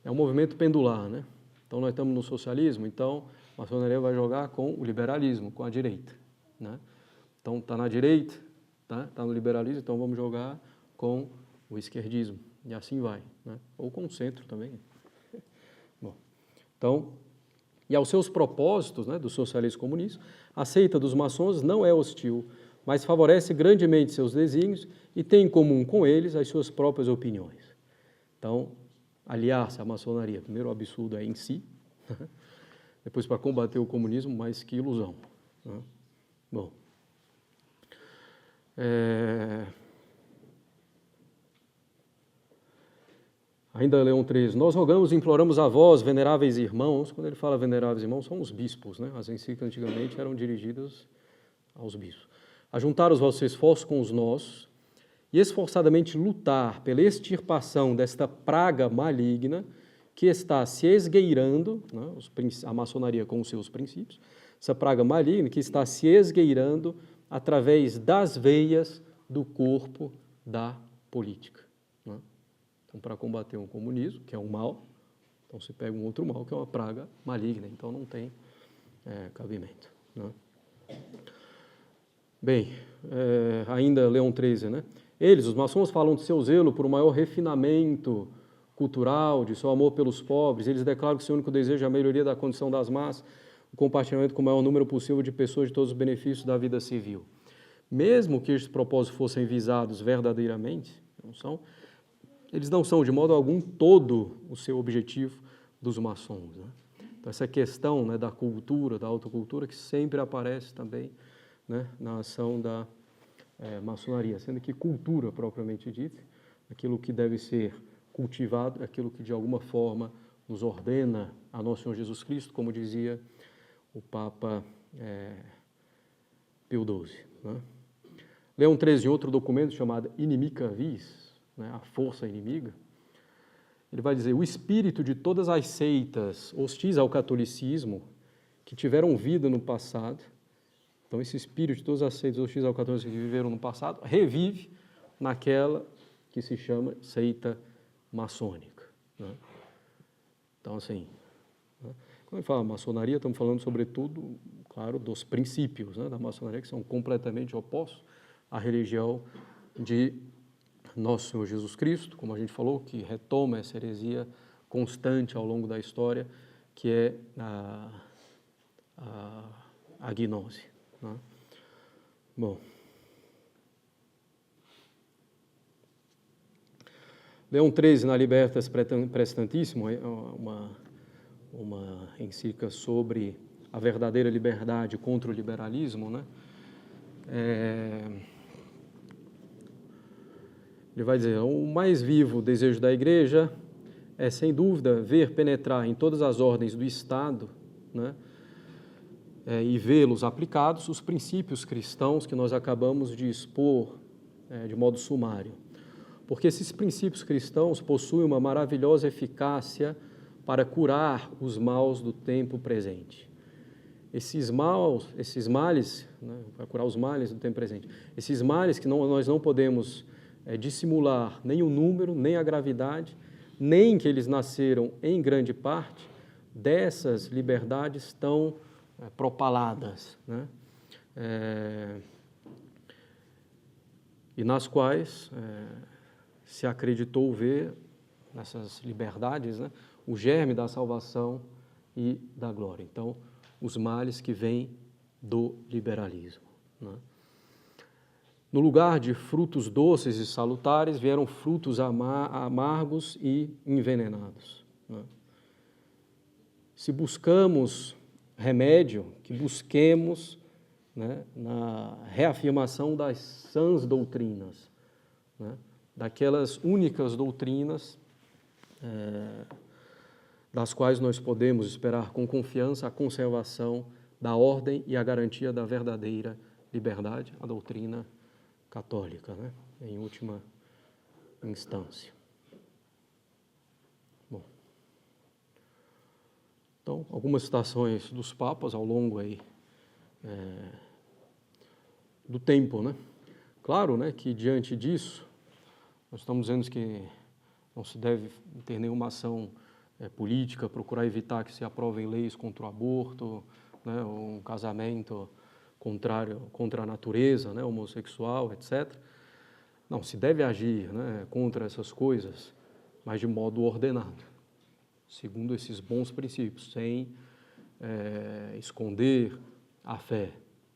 S1: É um movimento pendular, né? Então, nós estamos no socialismo, então a maçonaria vai jogar com o liberalismo, com a direita, né? Então, está na direita, tá no liberalismo, então vamos jogar com o esquerdismo, e assim vai, né? Ou com o centro também. Bom, então, e aos seus propósitos, né, do socialismo comunista, a seita dos maçons não é hostil, mas favorece grandemente seus desígnios e tem em comum com eles as suas próprias opiniões. Então, aliar-se à maçonaria, primeiro o absurdo é em si, depois para combater o comunismo, mas que ilusão, né? Bom, ainda Leão XIII, nós rogamos e imploramos a vós, veneráveis irmãos, quando ele fala veneráveis irmãos, são os bispos, né? As encíclicas antigamente eram dirigidas aos bispos. A juntar os vossos esforços com os nossos e esforçadamente lutar pela extirpação desta praga maligna que está se esgueirando, né, a maçonaria com os seus princípios, essa praga maligna que está se esgueirando através das veias do corpo da política, né? Então, para combater um comunismo, que é um mal, então se pega um outro mal, que é uma praga maligna, então não tem cabimento, né? Bem, ainda Leão XIII, né? Eles, os maçons, falam de seu zelo por um maior refinamento cultural, de seu amor pelos pobres. Eles declaram que seu único desejo é a melhoria da condição das massas, o compartilhamento com o maior número possível de pessoas de todos os benefícios da vida civil. Mesmo que estes propósitos fossem visados verdadeiramente, eles não são de modo algum todo o seu objetivo dos maçons, né? Então, essa questão, né, da cultura, da autocultura, que sempre aparece também, né, na ação da maçonaria, sendo que cultura, propriamente dita, aquilo que deve ser cultivado, aquilo que de alguma forma nos ordena a nosso Senhor Jesus Cristo, como dizia o Papa Pio XII, né? Leão XIII, em outro documento chamado Inimica Vis, né, a força inimiga, ele vai dizer, o espírito de todas as seitas hostis ao catolicismo, que tiveram vida no passado, então esse espírito de todas as seitas hostis ao catolicismo que viveram no passado, revive naquela que se chama seita maçônica, né? Então, assim, né, quando a gente fala maçonaria, estamos falando sobretudo, claro, dos princípios, né, da maçonaria, que são completamente opostos à religião de nosso Senhor Jesus Cristo, como a gente falou, que retoma essa heresia constante ao longo da história, que é a gnose, né? Bom, Leão XIII, na Libertas Prestantissimo, uma encíclica sobre a verdadeira liberdade contra o liberalismo, né? Ele vai dizer, o mais vivo desejo da Igreja é, sem dúvida, ver penetrar em todas as ordens do Estado, né, e vê-los aplicados os princípios cristãos que nós acabamos de expor de modo sumário. Porque esses princípios cristãos possuem uma maravilhosa eficácia para curar os males do tempo presente. Esses males, né, para curar os males do tempo presente, esses males que nós não podemos dissimular nem o número, nem a gravidade, nem que eles nasceram em grande parte dessas liberdades tão propaladas, né? E nas quais se acreditou ver nessas liberdades, né, o germe da salvação e da glória. Então, os males que vêm do liberalismo, né? No lugar de frutos doces e salutares, vieram frutos amargos e envenenados, né? Se buscamos remédio, que busquemos, né, na reafirmação das sãs doutrinas, né, daquelas únicas doutrinas das quais nós podemos esperar com confiança a conservação da ordem e a garantia da verdadeira liberdade, a doutrina católica, né, em última instância. Bom, então, algumas citações dos papas ao longo aí, do tempo, né? Claro, né, que diante disso, nós estamos dizendo que não se deve ter nenhuma ação política, procurar evitar que se aprovem leis contra o aborto, né, um casamento contrário contra a natureza, né, homossexual, etc. Não, se deve agir, né, contra essas coisas, mas de modo ordenado, segundo esses bons princípios, sem esconder a fé,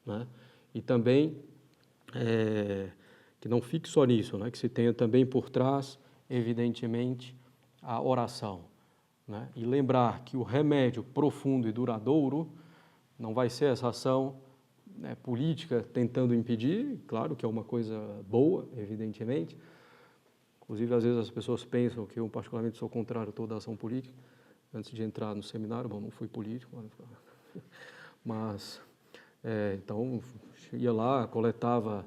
S1: né? E também que não fique só nisso, né? Que se tenha também por trás, evidentemente, a oração, né? E lembrar que o remédio profundo e duradouro não vai ser essa ação, né, política tentando impedir, claro que é uma coisa boa, evidentemente. Inclusive, às vezes as pessoas pensam que eu particularmente sou contrário a toda ação política. Antes de entrar no seminário, bom, não fui político, mas então ia lá, coletava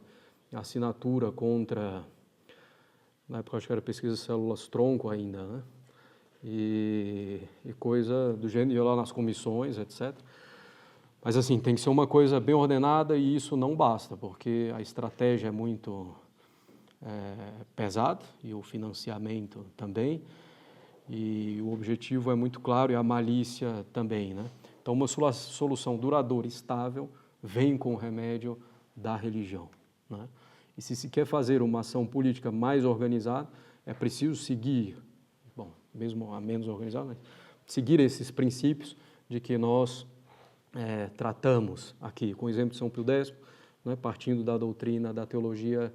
S1: assinatura contra, na época acho que era pesquisa de células-tronco ainda, né? E coisa do gênero, ia lá nas comissões, etc. Mas assim, tem que ser uma coisa bem ordenada e isso não basta, porque a estratégia é muito pesada e o financiamento também, e o objetivo é muito claro e a malícia também, né? Então, uma solução duradoura, estável, vem com o remédio da religião, né? E se quer fazer uma ação política mais organizada, é preciso seguir, bom, mesmo a menos organizada, mas seguir esses princípios de que nós tratamos aqui, com o exemplo de São Pio X, né, partindo da doutrina da teologia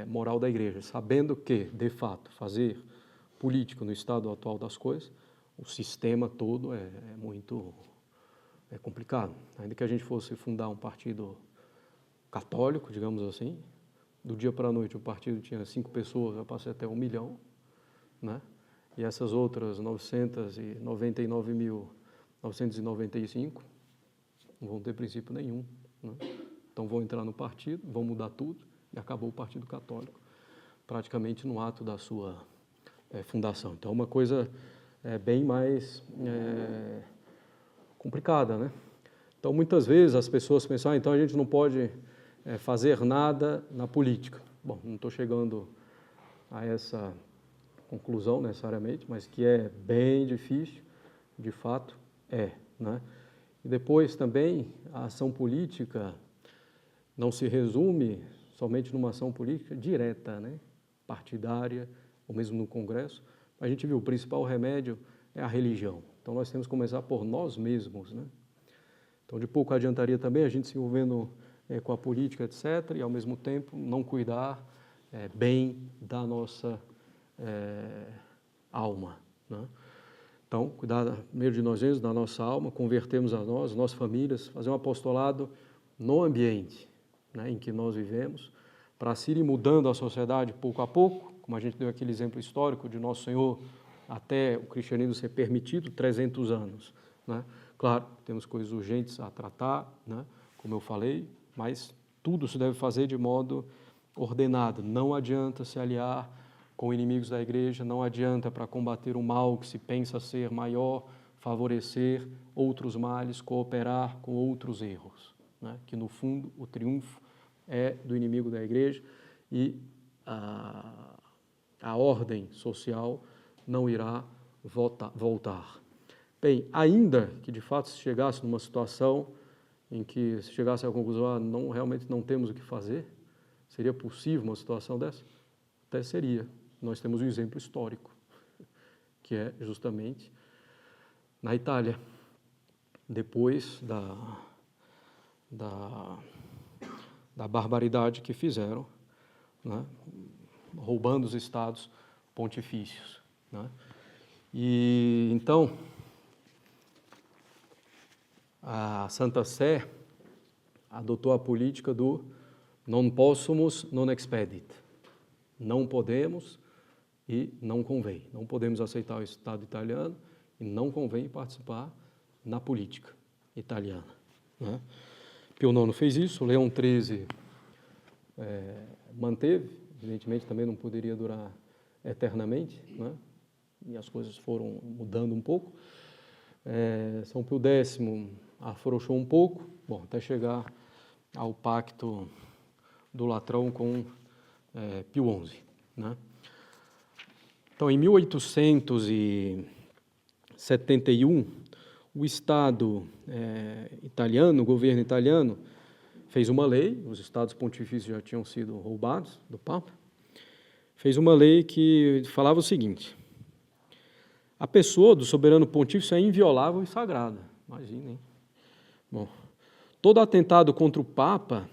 S1: moral da Igreja, sabendo que, de fato, fazer política no estado atual das coisas, o sistema todo é muito complicado. Ainda que a gente fosse fundar um partido católico, digamos assim, do dia para a noite o partido tinha 5 pessoas, já passei até 1 milhão, né? E essas outras 999.995 não vão ter princípio nenhum, né? Então vão entrar no partido, vão mudar tudo e acabou o Partido Católico, praticamente no ato da sua fundação. Então é uma coisa bem mais complicada, né? Então muitas vezes as pessoas pensam, então a gente não pode fazer nada na política. Bom, não estou chegando a essa conclusão necessariamente, mas que é bem difícil, de fato né? E depois também a ação política não se resume somente numa ação política direta, né? Partidária, ou mesmo no Congresso. A gente viu, o principal remédio é a religião. Então nós temos que começar por nós mesmos, né? Então de pouco adiantaria também a gente se envolvendo com a política, etc., e ao mesmo tempo não cuidar bem da nossa alma, né? Então, cuidar primeiro de nós mesmos, da nossa alma, convertermos a nós, nossas famílias, fazer um apostolado no ambiente, né, em que nós vivemos, para se ir mudando a sociedade pouco a pouco, como a gente deu aquele exemplo histórico de Nosso Senhor até o cristianismo ser permitido, 300 anos, né? Claro, temos coisas urgentes a tratar, né, como eu falei, mas tudo se deve fazer de modo ordenado. Não adianta se aliar com inimigos da igreja, não adianta para combater o mal que se pensa ser maior, favorecer outros males, cooperar com outros erros, né? Que no fundo o triunfo é do inimigo da igreja e a ordem social não irá voltar. Bem, ainda que de fato se chegasse numa situação em que se chegasse à conclusão, realmente não temos o que fazer, seria possível uma situação dessa? Até seria. Nós temos um exemplo histórico, que é justamente na Itália, depois da barbaridade que fizeram, né, roubando os estados pontifícios, né? E então a Santa Sé adotou a política do non possumus, non expedit. Não podemos e não convém. Não podemos aceitar o Estado italiano e não convém participar na política italiana, né? Pio IX fez isso, Leão XIII manteve, evidentemente também não poderia durar eternamente, né? E as coisas foram mudando um pouco. São Pio X afrouxou um pouco, bom, até chegar ao pacto do Latrão com Pio XI, né? Então, em 1800 1871, o Estado italiano, o governo italiano, fez uma lei, os Estados Pontifícios já tinham sido roubados do Papa, fez uma lei que falava o seguinte: a pessoa do soberano pontífice é inviolável e sagrada. Imagina, hein? Bom, todo atentado contra o Papa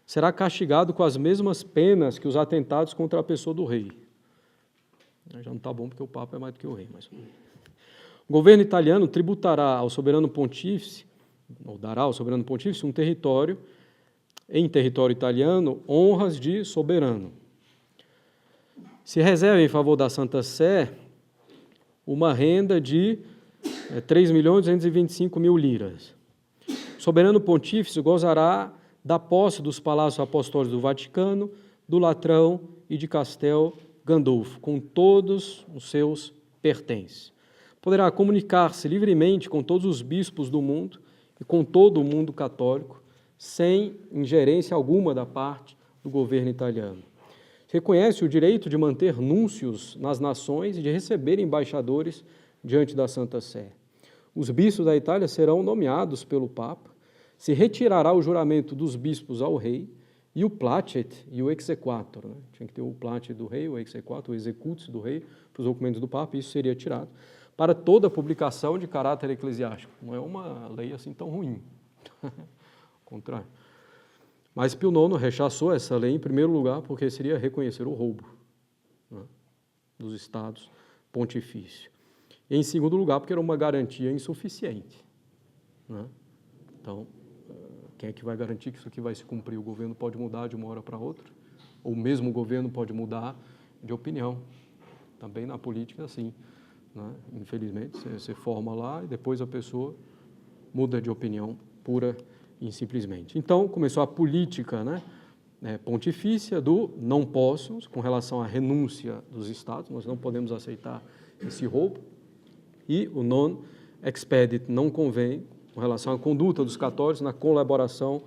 S1: será castigado com as mesmas penas que os atentados contra a pessoa do rei. Já não está bom porque o Papa é mais do que o rei. Mas... o governo italiano tributará ao soberano pontífice, ou dará ao soberano pontífice, um território, em território italiano, honras de soberano. Se reserva em favor da Santa Sé uma renda de 3.225.000 liras. O soberano pontífice gozará da posse dos palácios apostólicos do Vaticano, do Latrão e de Castel Gandolfo, com todos os seus pertences. Poderá comunicar-se livremente com todos os bispos do mundo e com todo o mundo católico, sem ingerência alguma da parte do governo italiano. Reconhece o direito de manter núncios nas nações e de receber embaixadores diante da Santa Sé. Os bispos da Itália serão nomeados pelo Papa, se retirará o juramento dos bispos ao rei e o placet e o exequatur. Né? Tinha que ter o placet do rei, o exequatur, o executus do rei, para os documentos do Papa, isso seria tirado, para toda publicação de caráter eclesiástico. Não é uma lei assim tão ruim, ao contrário. Mas Pio IX rechaçou essa lei, em primeiro lugar, porque seria reconhecer o roubo, né, dos estados pontifícios. E, em segundo lugar, porque era uma garantia insuficiente. Né? Então, quem é que vai garantir que isso aqui vai se cumprir? O governo pode mudar de uma hora para outra, ou mesmo o governo pode mudar de opinião. Também na política é assim. Né? Infelizmente, você forma lá e depois a pessoa muda de opinião pura e simplesmente. Então, começou a política, né, pontifícia do não posso, com relação à renúncia dos estados, nós não podemos aceitar esse roubo, e o non expedit, não convém, com relação à conduta dos católicos na colaboração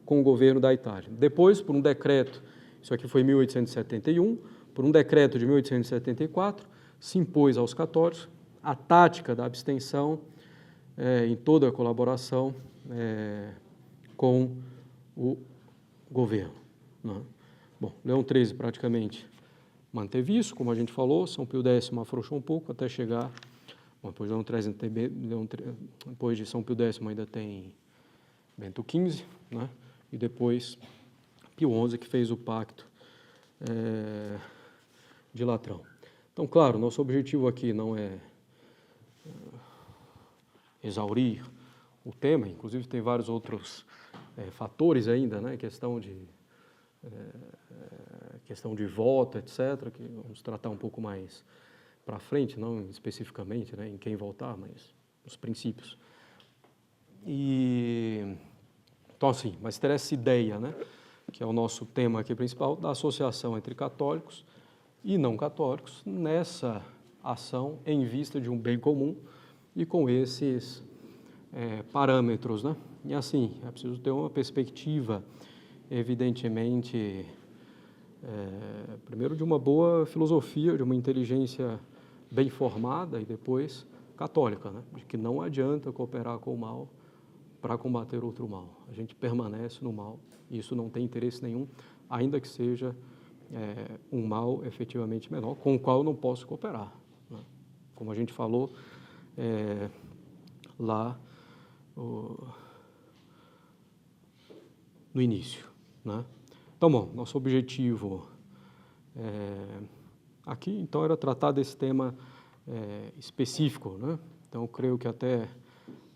S1: com o governo da Itália. Depois, por um decreto, isso aqui foi em 1871, por um decreto de 1874, se impôs aos católicos a tática da abstenção em toda a colaboração com o governo. Né? Bom, Leão XIII praticamente manteve isso, como a gente falou, São Pio X afrouxou um pouco até chegar, bom, depois depois de São Pio X ainda tem Bento XV, né? E depois Pio XI que fez o pacto de Latrão. Então, claro, nosso objetivo aqui não é exaurir o tema, inclusive tem vários outros fatores ainda, né? Questão de voto, etc., que vamos tratar um pouco mais para frente, não especificamente, né, em quem votar, mas os princípios. Então, assim, mas ter essa ideia, né, que é o nosso tema aqui principal, da associação entre católicos e não católicos nessa ação em vista de um bem comum e com esses parâmetros, né? E assim, é preciso ter uma perspectiva, evidentemente, primeiro de uma boa filosofia, de uma inteligência bem formada e depois católica, né? De que não adianta cooperar com o mal para combater outro mal. A gente permanece no mal e isso não tem interesse nenhum, ainda que seja um mal efetivamente menor, com o qual eu não posso cooperar. Né? Como a gente falou lá no início. Né? Então, bom, nosso objetivo aqui, então, era tratar desse tema específico. Né? Então, eu creio que até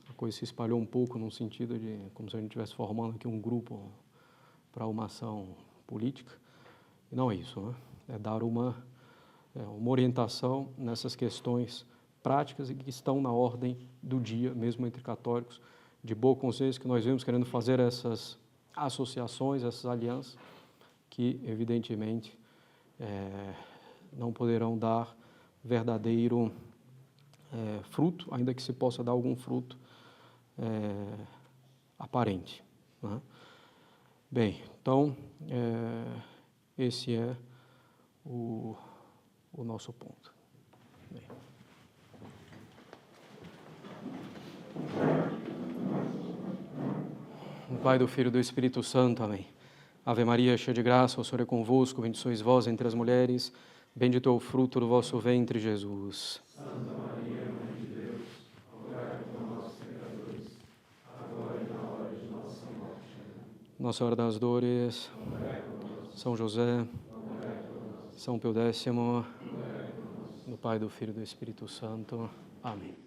S1: a coisa se espalhou um pouco no sentido de, como se a gente estivesse formando aqui um grupo para uma ação política. E não é isso, né? É dar uma orientação nessas questões práticas e que estão na ordem do dia, mesmo entre católicos, de boa consciência, que nós vemos querendo fazer essas associações, essas alianças, que, evidentemente, não poderão dar verdadeiro fruto, ainda que se possa dar algum fruto aparente. Né? Bem, então, esse é o nosso ponto. Bem. Pai, do Filho e do Espírito Santo. Amém. Ave Maria, cheia de graça, o Senhor é convosco, bendita sois vós entre as mulheres, bendito é o fruto do vosso ventre, Jesus.
S2: Santa Maria, Mãe de Deus, rogai por nós, pecadores, agora e na hora de nossa morte.
S1: Nossa Senhora das Dores, São José, São Pio X, do Pai, do Filho e do Espírito Santo. Amém.